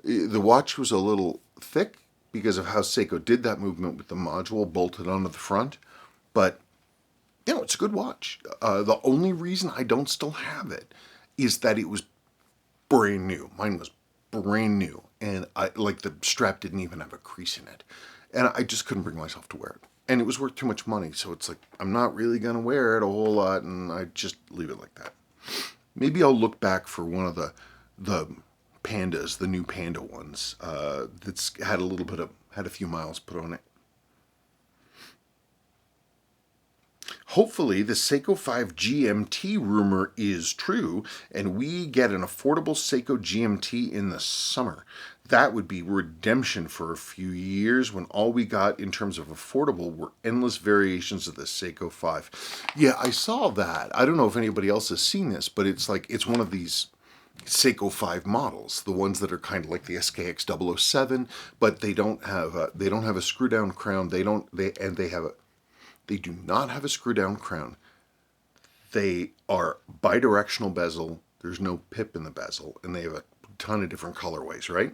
The watch was a little thick because of how Seiko did that movement with the module bolted onto the front. But, it's a good watch. The only reason I don't still have it is that it was brand new. Mine was brand new, and I like the strap didn't even have a crease in it, and I just couldn't bring myself to wear it. And it was worth too much money, so it's like I'm not really gonna wear it a whole lot, and I just leave it like that. Maybe I'll look back for one of the pandas, the new panda ones, that's had a few miles put on it. Hopefully, the Seiko 5 GMT rumor is true, and we get an affordable Seiko GMT in the summer. That would be redemption for a few years when all we got in terms of affordable were endless variations of the Seiko 5. Yeah, I saw that. I don't know if anybody else has seen this, but it's like it's one of these Seiko 5 models, the ones that are kind of like the SKX 007, but they don't have a screw down crown. They do not have a screw down crown. They are bidirectional bezel. There's no pip in the bezel, and they have a ton of different colorways, right?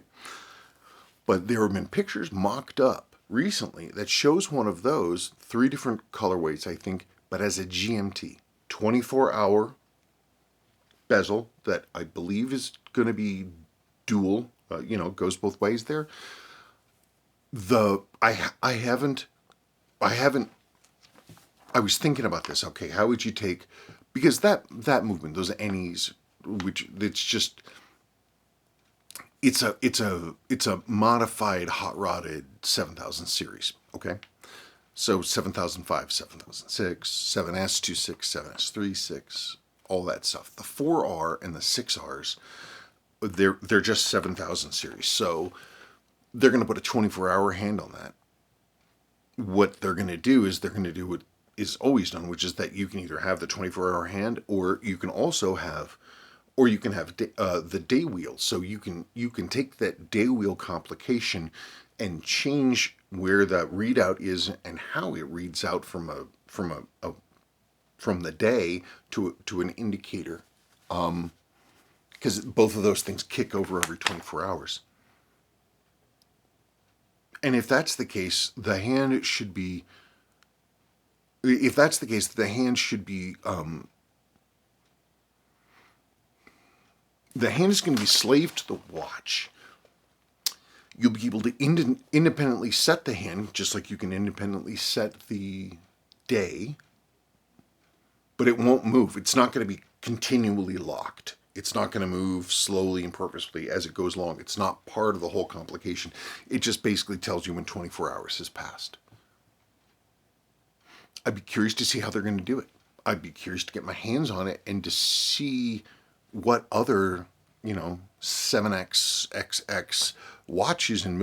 But there have been pictures mocked up recently that shows one of those, 3 different colorways, I think, but as a GMT, 24-hour bezel that I believe is going to be dual, goes both ways there. I was thinking about this. Okay, how would you take, because that movement, those Ennies, which it's a modified hot rodded 7000 series. Okay, so 7005, 7006, 7S26, 7S36, all that stuff. The 4R and the 6Rs, they're just 7000 series. So they're going to put a 24-hour hand on that. What they're going to do is what is always done, which is that you can either have the 24-hour hand, or you can have the day wheel. So you can take that day wheel complication and change where the readout is and how it reads out from the day to an indicator, because both of those things kick over every 24 hours. And if that's the case, the hand should be. If that's the case, the hand should be. The hand is going to be slave to the watch. You'll be able to independently set the hand, just like you can independently set the day, but it won't move. It's not going to be continually locked. It's not going to move slowly and purposefully as it goes along. It's not part of the whole complication. It just basically tells you when 24 hours has passed. I'd be curious to see how they're going to do it. I'd be curious to get my hands on it and to see what other, 7X, XX watches and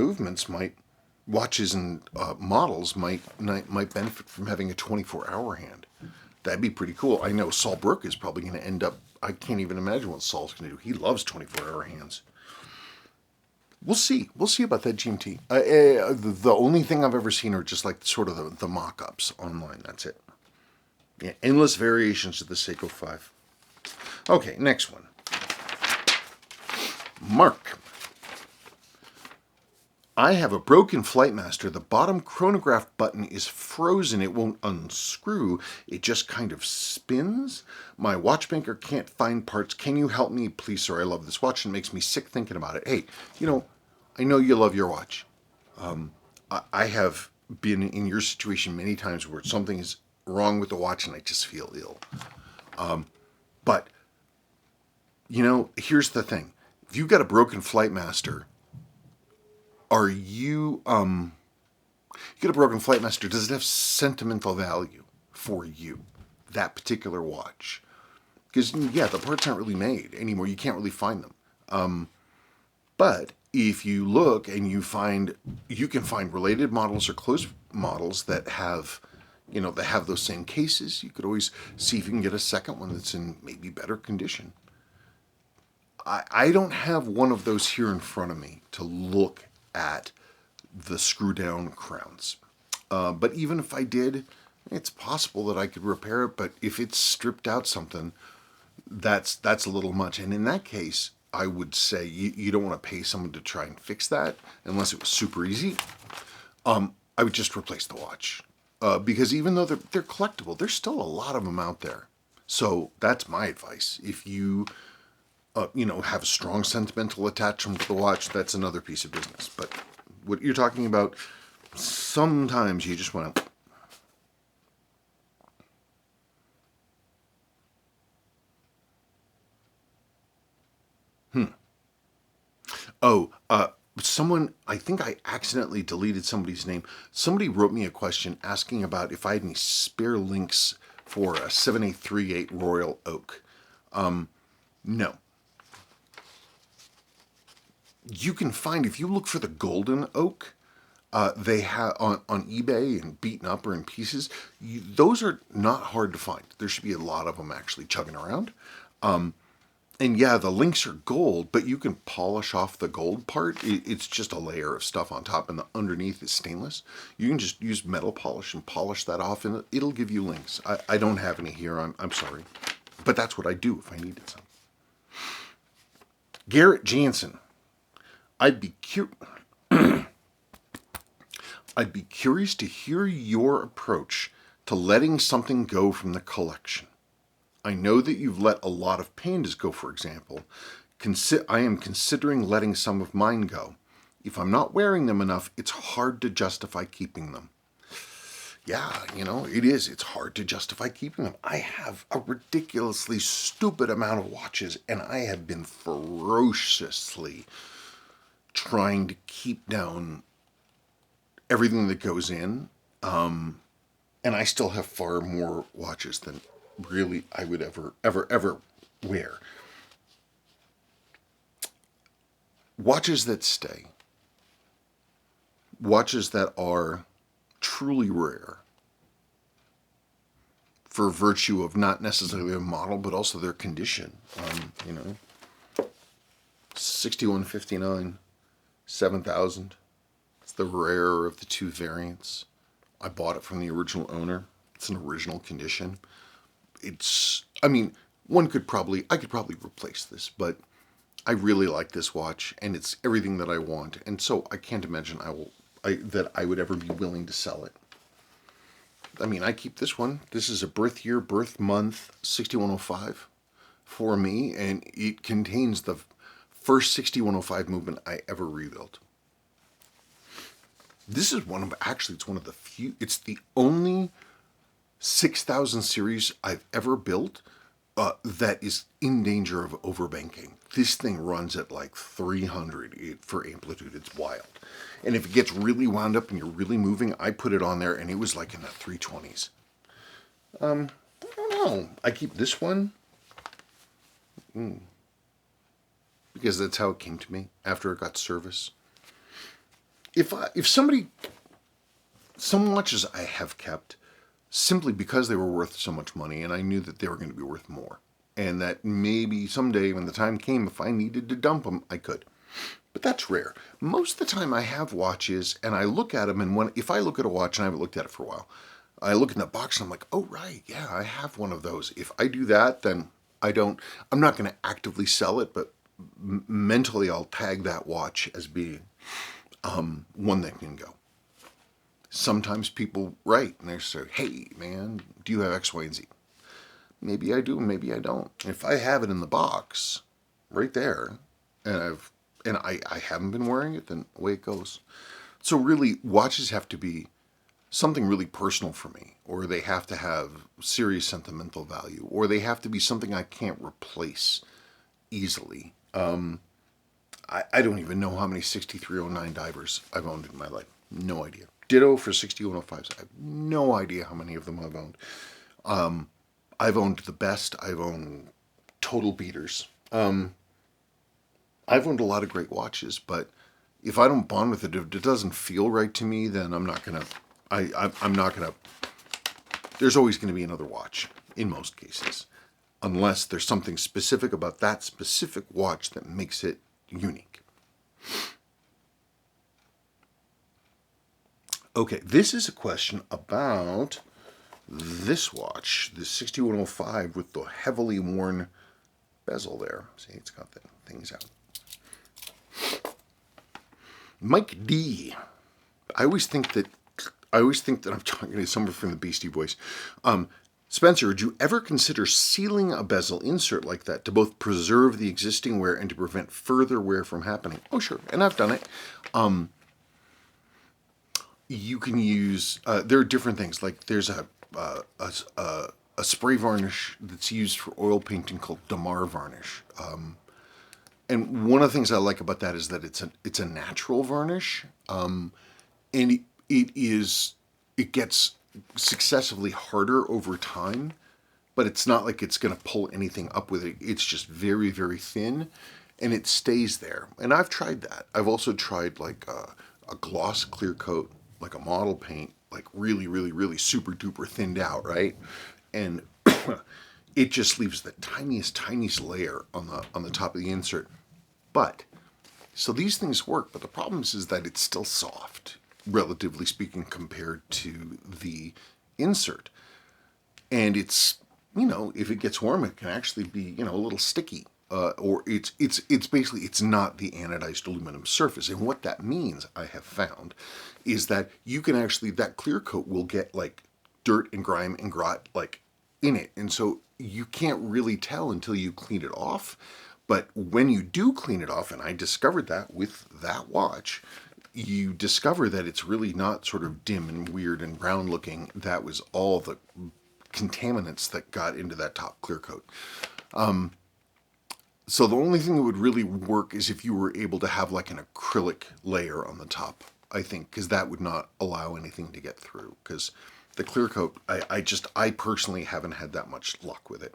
models might benefit from having a 24-hour hand. That'd be pretty cool. I know Saul Brooke is probably going to end up, I can't even imagine what Saul's going to do. He loves 24-hour hands. We'll see. We'll see about that GMT. The only thing I've ever seen are just like sort of the mock-ups online. That's it. Yeah, endless variations of the Seiko 5. Okay, next one. Mark. I have a broken Flightmaster. The bottom chronograph button is frozen. It won't unscrew. It just kind of spins. My watchmaker can't find parts. Can you help me, please, sir? I love this watch and it makes me sick thinking about it. Hey, I know you love your watch. I have been in your situation many times where something is wrong with the watch and I just feel ill. But, here's the thing. If you've got a broken Flightmaster, you get a broken Flightmaster, does it have sentimental value for you, that particular watch? Because, the parts aren't really made anymore. You can't really find them. But if you look and you can find related models or close models that have, those same cases. You could always see if you can get a second one that's in maybe better condition. I don't have one of those here in front of me to look at the screw down crowns. But even if I did, it's possible that I could repair it. But if it's stripped out something, that's a little much. And in that case, I would say you don't want to pay someone to try and fix that unless it was super easy. I would just replace the watch. Because even though they're collectible, there's still a lot of them out there. So that's my advice. If you have a strong sentimental attachment to the watch, that's another piece of business. But what you're talking about, sometimes you just want to... Oh, someone, I think I accidentally deleted somebody's name. Somebody wrote me a question asking about if I had any spare links for a 7838 Royal Oak. No. You can find, if you look for the golden oak, they have on eBay and beaten up or in pieces, those are not hard to find. There should be a lot of them actually chugging around. And yeah, the links are gold, but you can polish off the gold part. It's just a layer of stuff on top, and the underneath is stainless. You can just use metal polish and polish that off, and it'll give you links. I don't have any here, I'm sorry. But that's what I do if I needed some. Garrett Jansen. I'd be curious to hear your approach to letting something go from the collection. I know that you've let a lot of pandas go, for example. I am considering letting some of mine go. If I'm not wearing them enough, it's hard to justify keeping them. Yeah, it is. It's hard to justify keeping them. I have a ridiculously stupid amount of watches, and I have been ferociously trying to keep down everything that goes in. And I still have far more watches than really I would ever wear. Watches that stay. Watches that are truly rare for virtue of not necessarily a model, but also their condition. 6159, 7000. It's the rarer of the two variants. I bought it from the original owner. It's an original condition. I could probably replace this, but I really like this watch, and it's everything that I want, and so I can't imagine that I would ever be willing to sell it. I keep this one. This is a birth year, birth month, 6105 for me, and it contains the first 6105 movement I ever rebuilt. This is it's one of the few, it's the only 6000 series I've ever built that is in danger of overbanking. This thing runs at like 300 for amplitude. It's wild. And if it gets really wound up and you're really moving, I put it on there and it was like in the 320s. I don't know. I keep this one because that's how it came to me after it got service. Some watches I have kept simply because they were worth so much money, and I knew that they were going to be worth more. And that maybe someday when the time came, if I needed to dump them, I could. But that's rare. Most of the time I have watches, and I look at them, and if I look at a watch and I haven't looked at it for a while, I look in the box and I'm like, oh, right, yeah, I have one of those. If I do that, then I'm not going to actively sell it, but mentally I'll tag that watch as being one that can go. Sometimes people write and they say, hey, man, do you have X, Y, and Z? Maybe I do, maybe I don't. If I have it in the box right there, and I haven't been wearing it, then away it goes. So really, watches have to be something really personal for me, or they have to have serious sentimental value, or they have to be something I can't replace easily. I don't even know how many 6309 divers I've owned in my life. No idea. Ditto for 6105s. I have no idea how many of them I've owned. I've owned the best. I've owned total beaters. I've owned a lot of great watches, but if I don't bond with it, if it doesn't feel right to me, then I'm not gonna. I'm not gonna. There's always going to be another watch in most cases, unless there's something specific about that specific watch that makes it unique. Okay, this is a question about this watch, the 6105 with the heavily worn bezel there. See, it's got the things out. Mike D. I always think that I'm talking to someone from the Beastie Boys. Spencer, would you ever consider sealing a bezel insert like that to both preserve the existing wear and to prevent further wear from happening? Oh, sure, and I've done it. You can use, there are different things, like there's a spray varnish that's used for oil painting called Damar varnish. And one of the things I like about that is that it's a natural varnish, and it gets successively harder over time, but it's not like it's going to pull anything up with it. It's just very, very thin, and it stays there. And I've tried that. I've also tried like a gloss clear coat, like a model paint, like really, really, really super duper thinned out, right? And it just leaves the tiniest layer on the top of the insert. But so these things work, but the problem is that it's still soft, relatively speaking, compared to the insert. And it's, if it gets warm, it can actually be, a little sticky. Or it's basically, it's not the anodized aluminum surface. And what that means, I have found, is that you can actually, that clear coat will get like dirt and grime and grot like in it. And so you can't really tell until you clean it off. But when you do clean it off, and I discovered that with that watch, you discover that it's really not sort of dim and weird and brown looking. That was all the contaminants that got into that top clear coat. So the only thing that would really work is if you were able to have like an acrylic layer on the top, I think, because that would not allow anything to get through. Because the clear coat, I personally haven't had that much luck with it.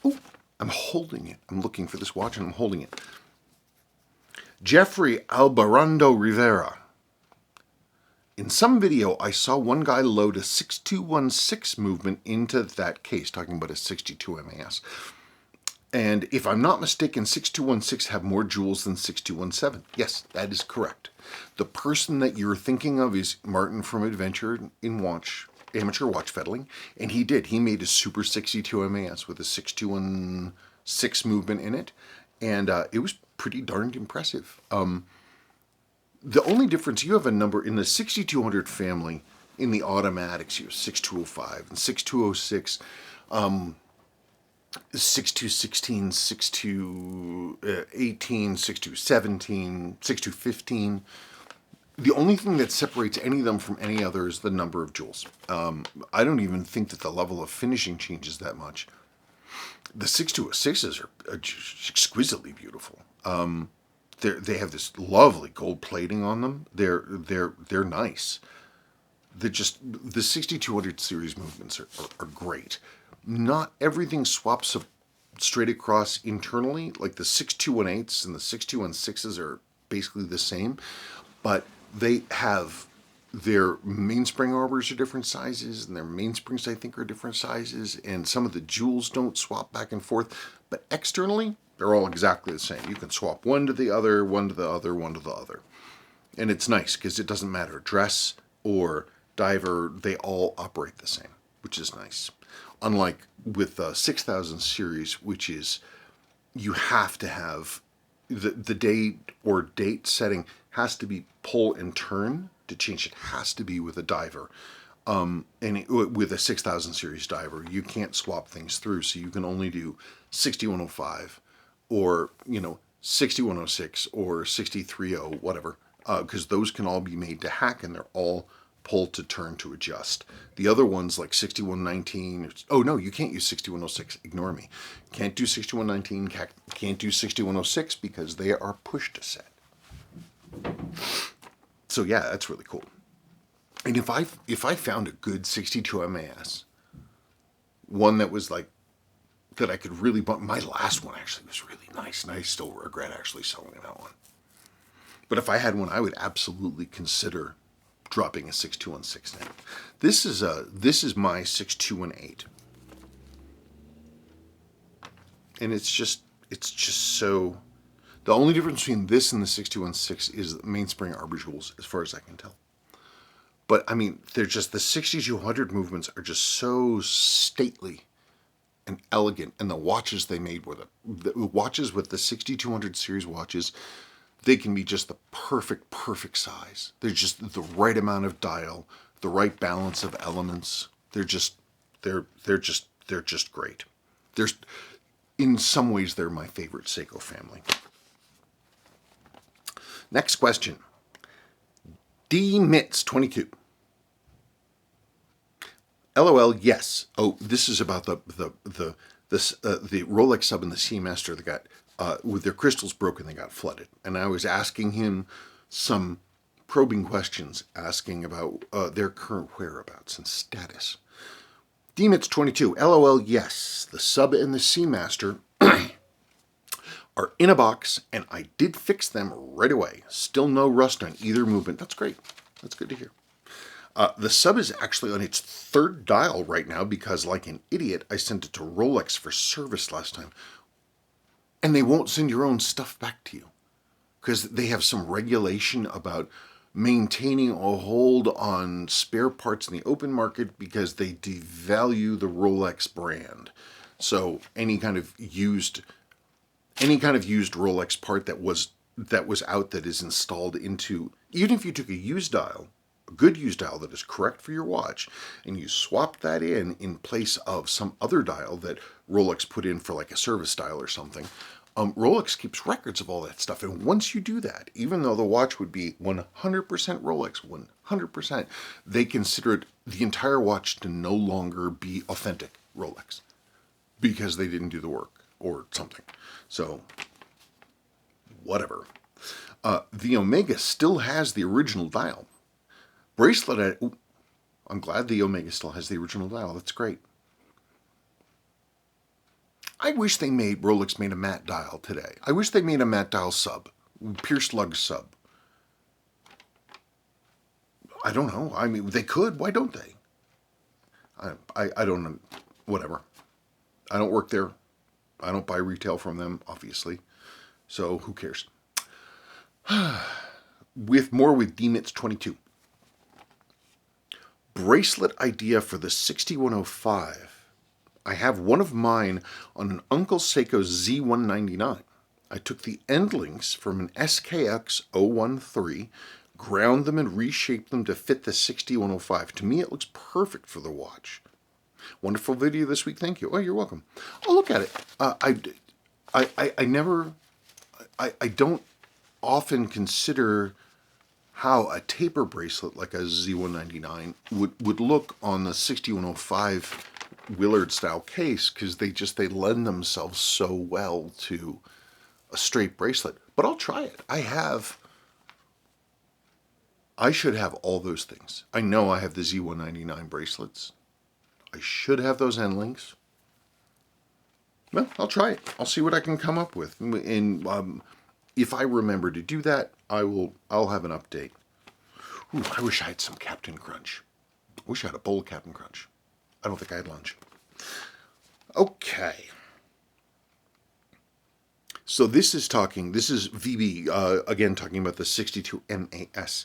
Oh, I'm holding it. I'm looking for this watch and I'm holding it. Jeffrey Albarando Rivera. In some video, I saw one guy load a 6216 movement into that case, talking about a 62 MAS. And if I'm not mistaken, 6216 have more joules than 6217. Yes, that is correct. The person that you're thinking of is Martin from Adventure in Amateur Watch Fettling, and he did. He made a Super 62 MAS with a 6216 movement in it, and it was pretty darned impressive. The only difference, you have a number in the 6200 family, in the automatics, you have 6205 and 6206, 6216, 6218, 6217, 6215. The only thing that separates any of them from any other is the number of joules. I don't even think that the level of finishing changes that much. The 6206s are exquisitely beautiful. They have this lovely gold plating on them. They're nice. The 6200 series movements are great. Not everything swaps straight across internally. Like the 6218s and the 6216s are basically the same, but they have their mainspring arbors are different sizes, and their mainsprings, I think, are different sizes, and some of the jewels don't swap back and forth, but externally, they're all exactly the same. You can swap one to the other, one to the other, one to the other. And it's nice because it doesn't matter. Dress or diver, they all operate the same, which is nice. Unlike with the 6000 series, which is, you have to have the date or date setting has to be pull and turn to change. It has to be with a diver. With a 6000 series diver, you can't swap things through, so you can only do 6105 or 6106 or 630 whatever, because those can all be made to hack, and they're all pull to turn to adjust. The other ones like 6119, oh no, you can't use 6106, ignore me. Can't do 6119, can't do 6106 because they are push to set. So yeah, that's really cool. And if I found a good 62 MAS, one that was like, that I could really bump, my last one actually was really nice, and I still regret actually selling that one. But if I had one, I would absolutely consider dropping a 6216 in. This is my 6218. And it's just so, the only difference between this and the 6216 is the mainspring arbor jewels, as far as I can tell. But I mean, they're just, the 6200 movements are just so stately and elegant, and the watches they made were the watches with the 6200 series watches, They can be just the perfect size. They're just the right amount of dial, the right balance of elements. They're just great. There's, in some ways, they're my favorite Seiko family. Next question. DMitz22. LOL, yes. Oh, this is about the Rolex sub and the Seamaster that got, with their crystals broken, they got flooded. And I was asking him some probing questions, asking about their current whereabouts and status. DMitz22, LOL, yes. The sub and the Seamaster are in a box, and I did fix them right away. Still no rust on either movement. That's great. That's good to hear. The sub is actually on its third dial right now because, like an idiot, I sent it to Rolex for service last time. And they won't send your own stuff back to you because they have some regulation about maintaining a hold on spare parts in the open market because they devalue the Rolex brand. So any kind of used Rolex part that was out that is installed into, even if you took a used dial, a good used dial that is correct for your watch, and you swap that in place of some other dial that Rolex put in for like a service dial or something, Rolex keeps records of all that stuff. And once you do that, even though the watch would be 100% Rolex, 100%, they consider it, the entire watch, to no longer be authentic Rolex because they didn't do the work or something. So, whatever. The Omega still has the original dial. Bracelet, I'm glad the Omega still has the original dial. That's great. I wish Rolex made a matte dial today. I wish they made a matte dial sub, pierced lug sub. I don't know. I mean, they could. Why don't they? I don't know. Whatever. I don't work there. I don't buy retail from them, obviously. So who cares? With DMitz22. Bracelet idea for the 6105. I have one of mine on an Uncle Seiko Z199. I took the end links from an SKX 013, ground them and reshaped them to fit the 6105. To me, it looks perfect for the watch. Wonderful video this week. Thank you. Oh, you're welcome. I'll look at it. I don't often consider how a taper bracelet like a Z199 would look on the 6105 Willard style case, because they lend themselves so well to a straight bracelet. But I'll try it. I should have all those things. I know I have the Z199 bracelets. I should have those end links. Well, I'll try it. I'll see what I can come up with. And if I remember to do that, I'll have an update. Ooh, I wish I had some Captain Crunch. I wish I had a bowl of Captain Crunch. I don't think I had lunch. Okay. So this is VB, again, talking about the 62 MAS.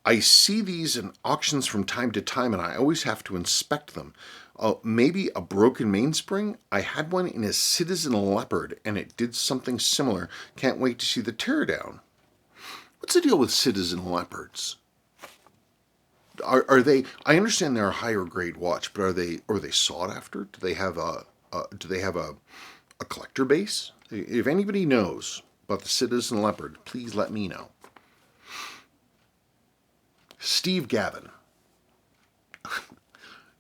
I see these in auctions from time to time, and I always have to inspect them. Maybe a broken mainspring? I had one in a Citizen Leopard, and it did something similar. Can't wait to see the teardown. What's the deal with Citizen Leopards? Are they? I understand they're a higher grade watch, but are they sought after? Do they have a collector base? If anybody knows about the Citizen Leopard, please let me know. Steve Gavin.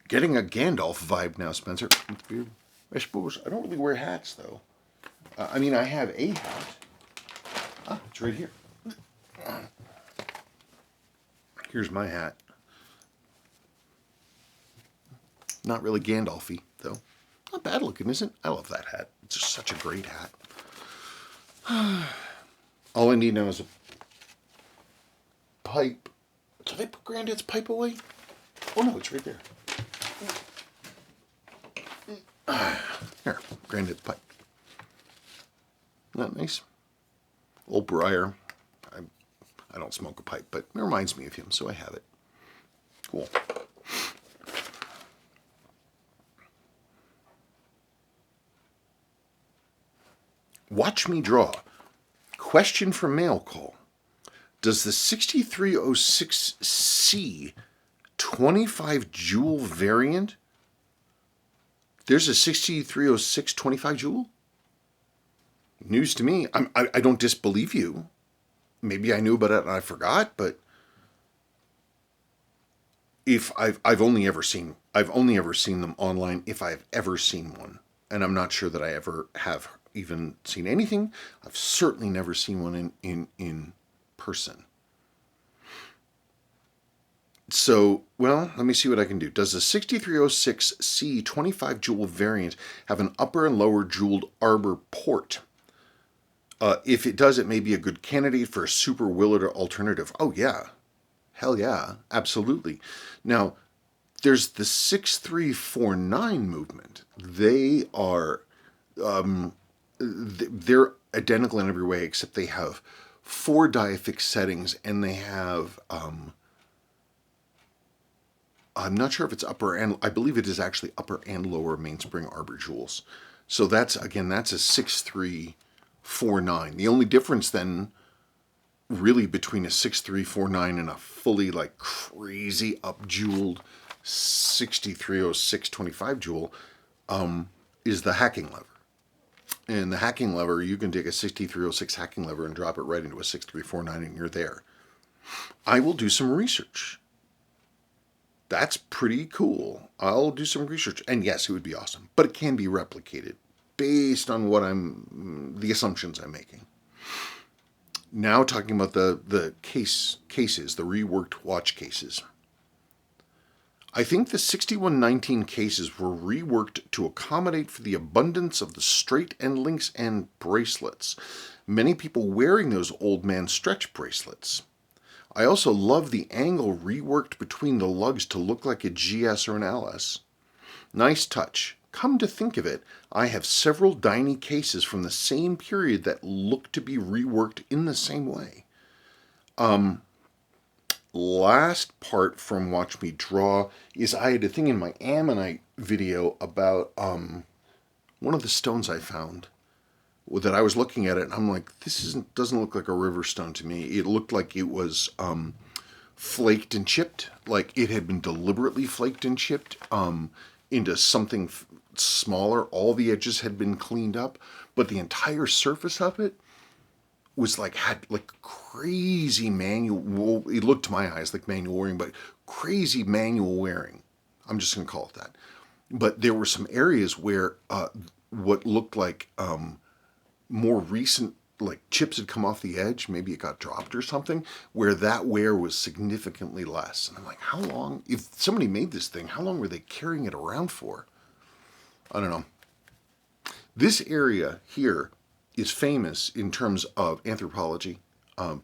Getting a Gandalf vibe now, Spencer. I suppose I don't really wear hats though. I mean, I have a hat. Ah, it's right here. Here's my hat. Not really Gandalf-y, though. Not bad looking, isn't it? I love that hat. It's just such a great hat. All I need now is a pipe. Did I put Granddad's pipe away? Oh no, it's right there. Here, Granddad's pipe. Isn't that nice? Old Briar. I don't smoke a pipe, but it reminds me of him, so I have it. Cool. Watch me draw. question for mail call. Does the 6306C 25 Joule variant, there's a 6306 25 Joule? News to me. I don't disbelieve you. Maybe I knew about it and I forgot, but if I've only ever seen them online if I've ever seen one. And I'm not sure that I ever have even seen anything. I've certainly never seen one in person. So, well, let me see what I can do. Does the 6306C 25 Joule variant have an upper and lower jeweled Arbor port? If it does, it may be a good candidate for a super Willard alternative. Oh, yeah. Hell yeah. Absolutely. Now, there's the 6349 movement. They are, they're identical in every way, except they have 4 die-fix settings, and they have, I'm not sure if it's upper and, I believe it is actually upper and lower mainspring Arbor jewels. So that's, again, that's a 6349. The only difference then, really, between a 6349 and a fully, like, crazy up-jeweled 6306 25 Joule is the hacking lever. And the hacking lever, you can take a 6306 hacking lever and drop it right into a 6349 and you're there. I will do some research. That's pretty cool. I'll do some research. And yes, it would be awesome. But it can be replicated based on what the assumptions I'm making. Now talking about the cases, the reworked watch cases. I think the 6119 cases were reworked to accommodate for the abundance of the straight and links and bracelets. Many people wearing those old man stretch bracelets. I also love the angle reworked between the lugs to look like a GS or an LS. Nice touch. Come to think of it, I have several Diny cases from the same period that look to be reworked in the same way. Last part from Watch Me Draw is I had a thing in my Ammonite video about one of the stones I found that I was looking at it and I'm like, doesn't look like a river stone to me. It looked like it was flaked and chipped, like it had been deliberately flaked and chipped into something smaller. All the edges had been cleaned up, but the entire surface of it was had crazy manual. It looked to my eyes like manual wearing, but crazy manual wearing. I'm just gonna call it that. But there were some areas where what looked like more recent chips had come off the edge. Maybe it got dropped or something. Where that wear was significantly less. And I'm like, how long? If somebody made this thing, how long were they carrying it around for? I don't know. This area here is famous in terms of anthropology,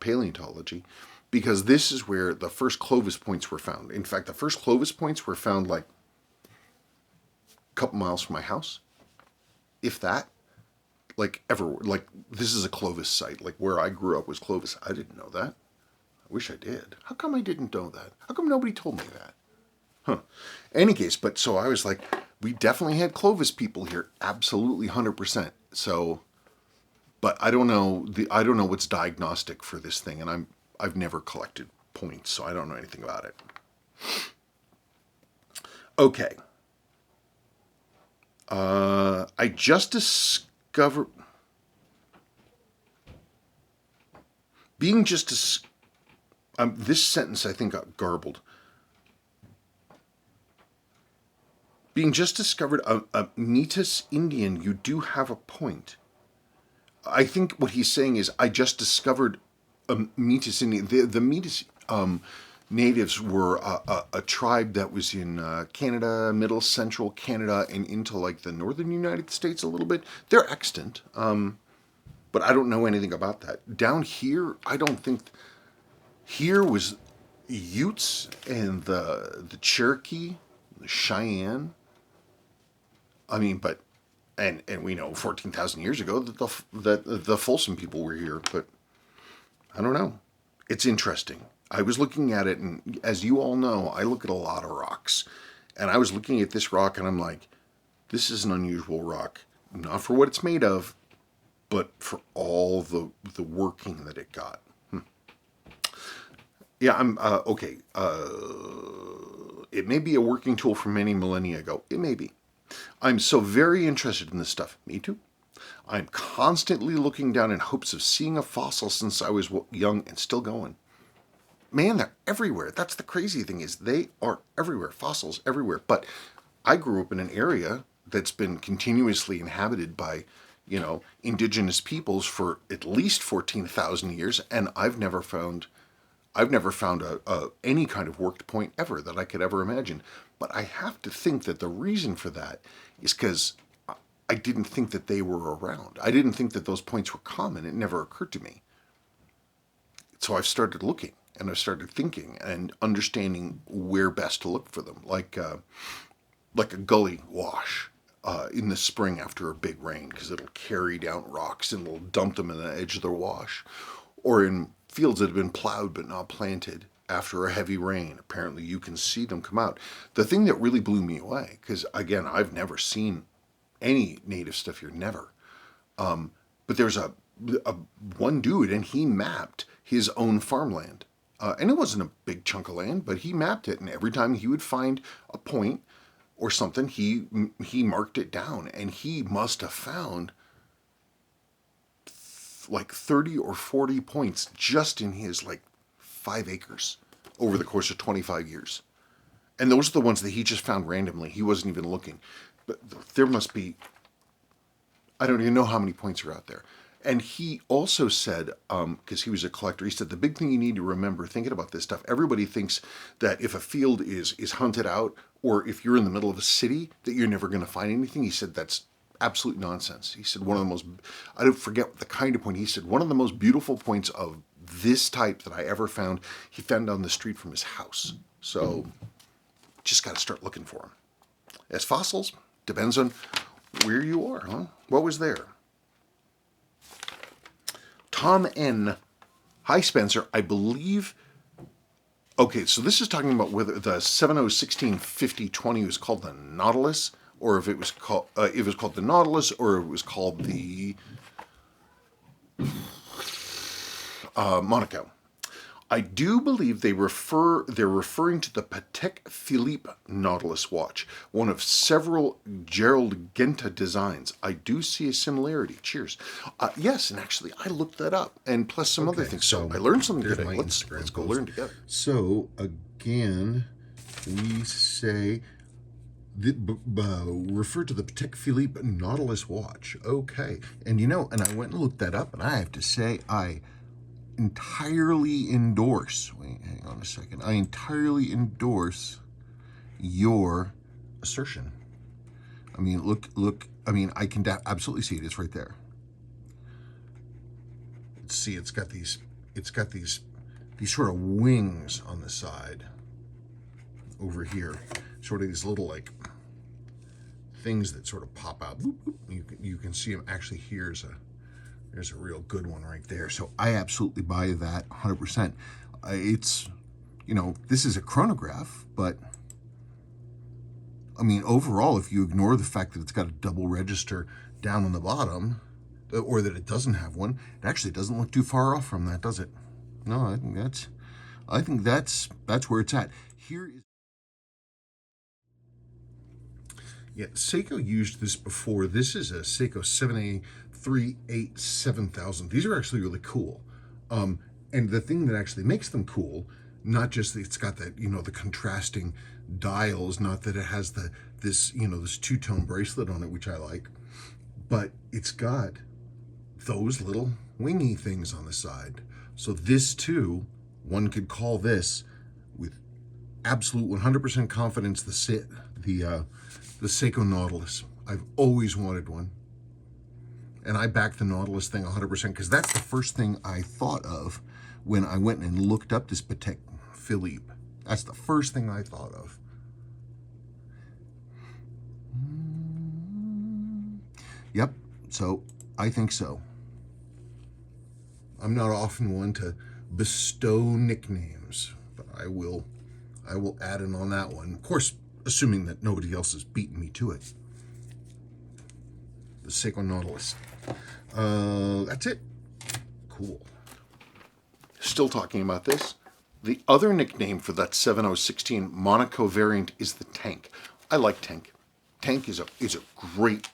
paleontology, because this is where the first Clovis points were found. In fact, the first Clovis points were found a couple miles from my house, if that. This is a Clovis site. Where I grew up was Clovis. I didn't know that. I wish I did. How come I didn't know that? How come nobody told me that? Huh. Any case, but so I was like, we definitely had Clovis people here. Absolutely 100%. So, but I don't know what's diagnostic for this thing, and I've never collected points, so I don't know anything about it. Okay. I just discovered this sentence I think got garbled. Being just discovered a Metis Indian, you do have a point. I think what he's saying is, I just discovered a Metis Indian. The Metis natives were a tribe that was in Canada, middle central Canada, and into the northern United States a little bit. They're extant, but I don't know anything about that. Down here, I don't think. Here was Utes and the Cherokee, the Cheyenne. I mean, but and we know 14,000 years ago that the Folsom people were here, but I don't know. It's interesting. I was looking at it, and as you all know, I look at a lot of rocks, and I was looking at this rock, and I'm like, this is an unusual rock, not for what it's made of, but for all the working that it got. Yeah, I'm okay. It may be a working tool from many millennia ago. It may be. I'm so very interested in this stuff. Me too. I'm constantly looking down in hopes of seeing a fossil since I was young and still going. Man, they're everywhere. That's the crazy thing, is they are everywhere. Fossils everywhere. But I grew up in an area that's been continuously inhabited by, indigenous peoples for at least 14,000 years, and I've never found any kind of worked point ever that I could ever imagine. But I have to think that the reason for that is because I didn't think that they were around. I didn't think that those points were common. It never occurred to me. So I've started looking, and I've started thinking and understanding where best to look for them, like a gully wash in the spring after a big rain, because it'll carry down rocks and it'll dump them in the edge of the wash, or in fields that have been plowed but not planted after a heavy rain. Apparently you can see them come out. The thing that really blew me away, because again, I've never seen any native stuff here, never. But there's a one dude, and he mapped his own farmland. And it wasn't a big chunk of land, but he mapped it, and every time he would find a point or something, he marked it down, and he must have found like 30 or 40 points just in his 5 acres over the course of 25 years. And those are the ones that he just found randomly. He wasn't even looking. But there must be, I don't even know how many points are out there. And he also said, because he was a collector, he said the big thing you need to remember thinking about this stuff, everybody thinks that if a field is hunted out, or if you're in the middle of a city, that you're never going to find anything. He said that's absolute nonsense. He said one of the most, I don't forget the kind of point, he said one of the most beautiful points of this type that I ever found, he found down the street from his house. So just got to start looking for them. As fossils, depends on where you are, huh? What was there? Tom N. Hi, Spencer. I believe... Okay, so this is talking about whether the 70165020 was called the Nautilus, or if it was called the Nautilus, or it was called the Monaco. I do believe they're referring to the Patek Philippe Nautilus watch, one of several Gerald Genta designs. I do see a similarity. Cheers. Yes, and actually, I looked that up, and plus some other things. So I learned something today. Let's go learn together.
So again, we say refer to the Patek Philippe Nautilus watch. Okay, and and I went and looked that up, and I have to say I entirely endorse. Wait, hang on a second. I entirely endorse your assertion. I mean, look. I mean, I can absolutely see it. It's right there. Let's see. It's got these sort of wings on the side over here. Sort of these little things that sort of pop out. You can see them. Actually, there's a real good one right there. So I absolutely buy that 100%. It's, this is a chronograph, but I mean, overall, if you ignore the fact that it's got a double register down on the bottom, or that it doesn't have one, it actually doesn't look too far off from that, does it? No, I think that's where it's at. Here is. Yeah, Seiko used this before. This is a Seiko 7A387000. These are actually really cool. And the thing that actually makes them cool, not just that it's got that, the contrasting dials, not that it has this two-tone bracelet on it, which I like, but it's got those little wingy things on the side. So this too, one could call this with absolute 100% confidence the Seiko Nautilus. I've always wanted one. And I back the Nautilus thing 100% because that's the first thing I thought of when I went and looked up this Patek Philippe. That's the first thing I thought of. Yep, so I think so. I'm not often one to bestow nicknames, but I will add in on that one. Of course, assuming that nobody else has beaten me to it. The Seiko Nautilus.
That's it. Cool. Still talking about this. The other nickname for that 7016 Monaco variant is the Tank. I like Tank. Tank is a great,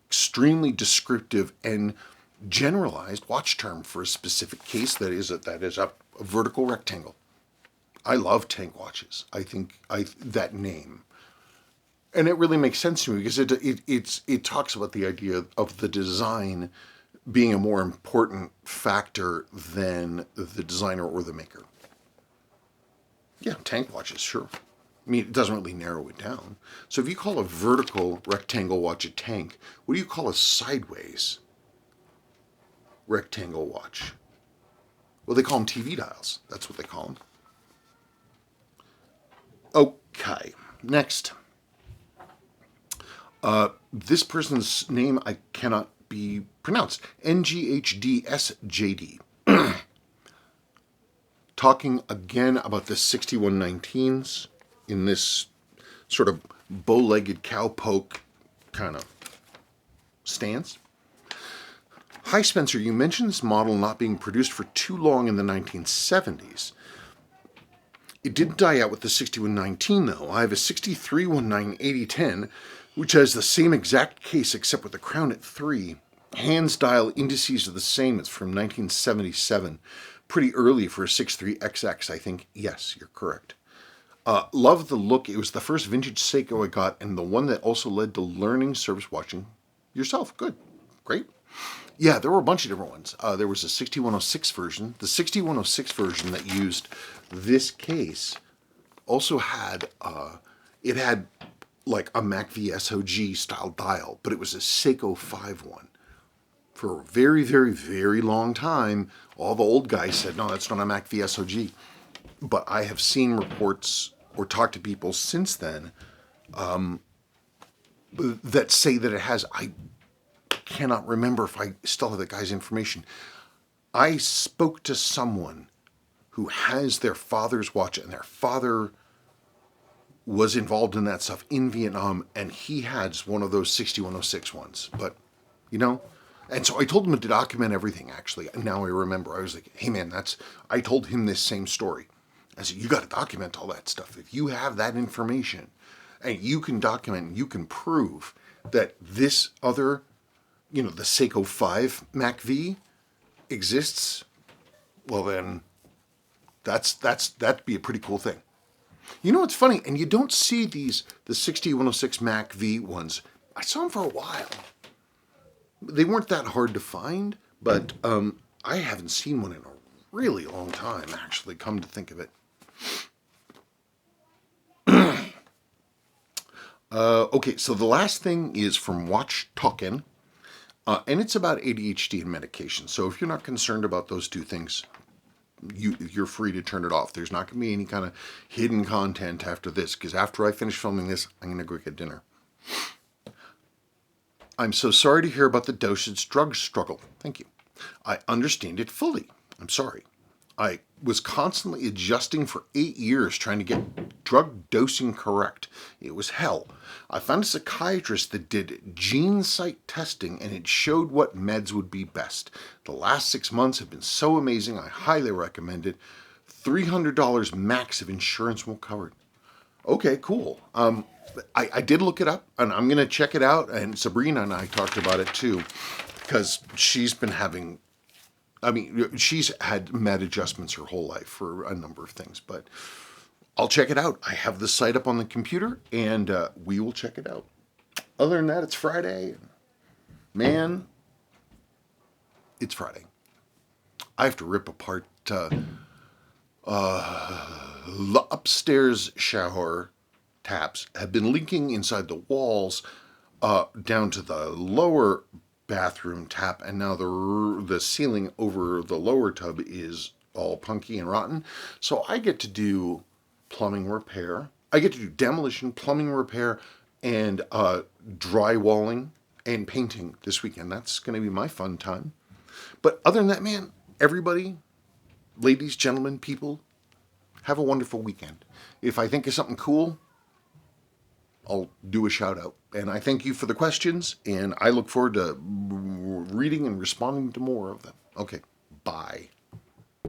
extremely descriptive and generalized watch term for a specific case that is a vertical rectangle. I love Tank watches. I think that name, and it really makes sense to me because it talks about the idea of the design being a more important factor than the designer or the maker. Yeah, Tank watches, sure. I mean, it doesn't really narrow it down. So if you call a vertical rectangle watch a Tank, what do you call a sideways rectangle watch? Well, they call them TV dials. That's what they call them. Okay, next. This person's name I cannot be pronounced. NGHDSJD. Talking again about the 6119s in this sort of bow-legged cowpoke kind of stance. Hi Spencer, you mentioned this model not being produced for too long in the 1970s. It did die out with the 6119 though. I have a 6319 8010 which has the same exact case except with the crown at 3. Hands dial indices are the same. It's from 1977. Pretty early for a 63XX, I think. Yes, you're correct. Love the look. It was the first vintage Seiko I got and the one that also led to learning service watching yourself. Good. Great. Yeah, there were a bunch of different ones. There was a 6106 version. The 6106 version that used this case also had, it had like a MACV SOG style dial, but it was a Seiko 5 one. For a very, very, very long time, all the old guys said, no, that's not a MACV SOG. But I have seen reports or talked to people since then that say that it has. I cannot remember if I still have the guy's information. I spoke to someone who has their father's watch, and their father was involved in that stuff in Vietnam, and he had one of those 6106 ones. But, you know, and so I told him to document everything, actually. And now I remember, I was like, hey man, I told him this same story. I said, you got to document all that stuff. If you have that information and you can document, you can prove that this other, you know, the Seiko 5 MACV exists, well then, that'd be a pretty cool thing. You know what's funny? And you don't see the 6106 MACV ones. I saw them for a while. They weren't that hard to find, but I haven't seen one in a really long time, actually, come to think of it. Okay, so the last thing is from Watch Talkin', and it's about ADHD and medication. So if you're not concerned about those two things, you're free to turn it off. There's not going to be any kind of hidden content after this, because after I finish filming this, I'm going to go get dinner. I'm so sorry to hear about the dosage drug struggle. Thank you. I understand it fully. I'm sorry. I was constantly adjusting for 8 years trying to get drug dosing correct. It was hell. I found a psychiatrist that did gene site testing and it showed what meds would be best. The last 6 months have been so amazing. I highly recommend it. $300 max if insurance won't cover it. Okay, cool. I did look it up, and I'm going to check it out, and Sabrina and I talked about it too, because she's been having, I mean, she's had med adjustments her whole life for a number of things, but I'll check it out. I have the site up on the computer, and we will check it out. Other than that, it's Friday. Man, it's Friday. I have to rip apart the upstairs shower taps have been leaking inside the walls down to the lower bathroom tap, and now the ceiling over the lower tub is all punky and rotten. So I get to do plumbing repair. I get to do demolition, plumbing repair, and drywalling and painting this weekend. That's going to be my fun time. But other than that, man, everybody, ladies, gentlemen, people, have a wonderful weekend. If I think of something cool, I'll do a shout out. And I thank you for the questions, and I look forward to reading and responding to more of them. Okay, bye.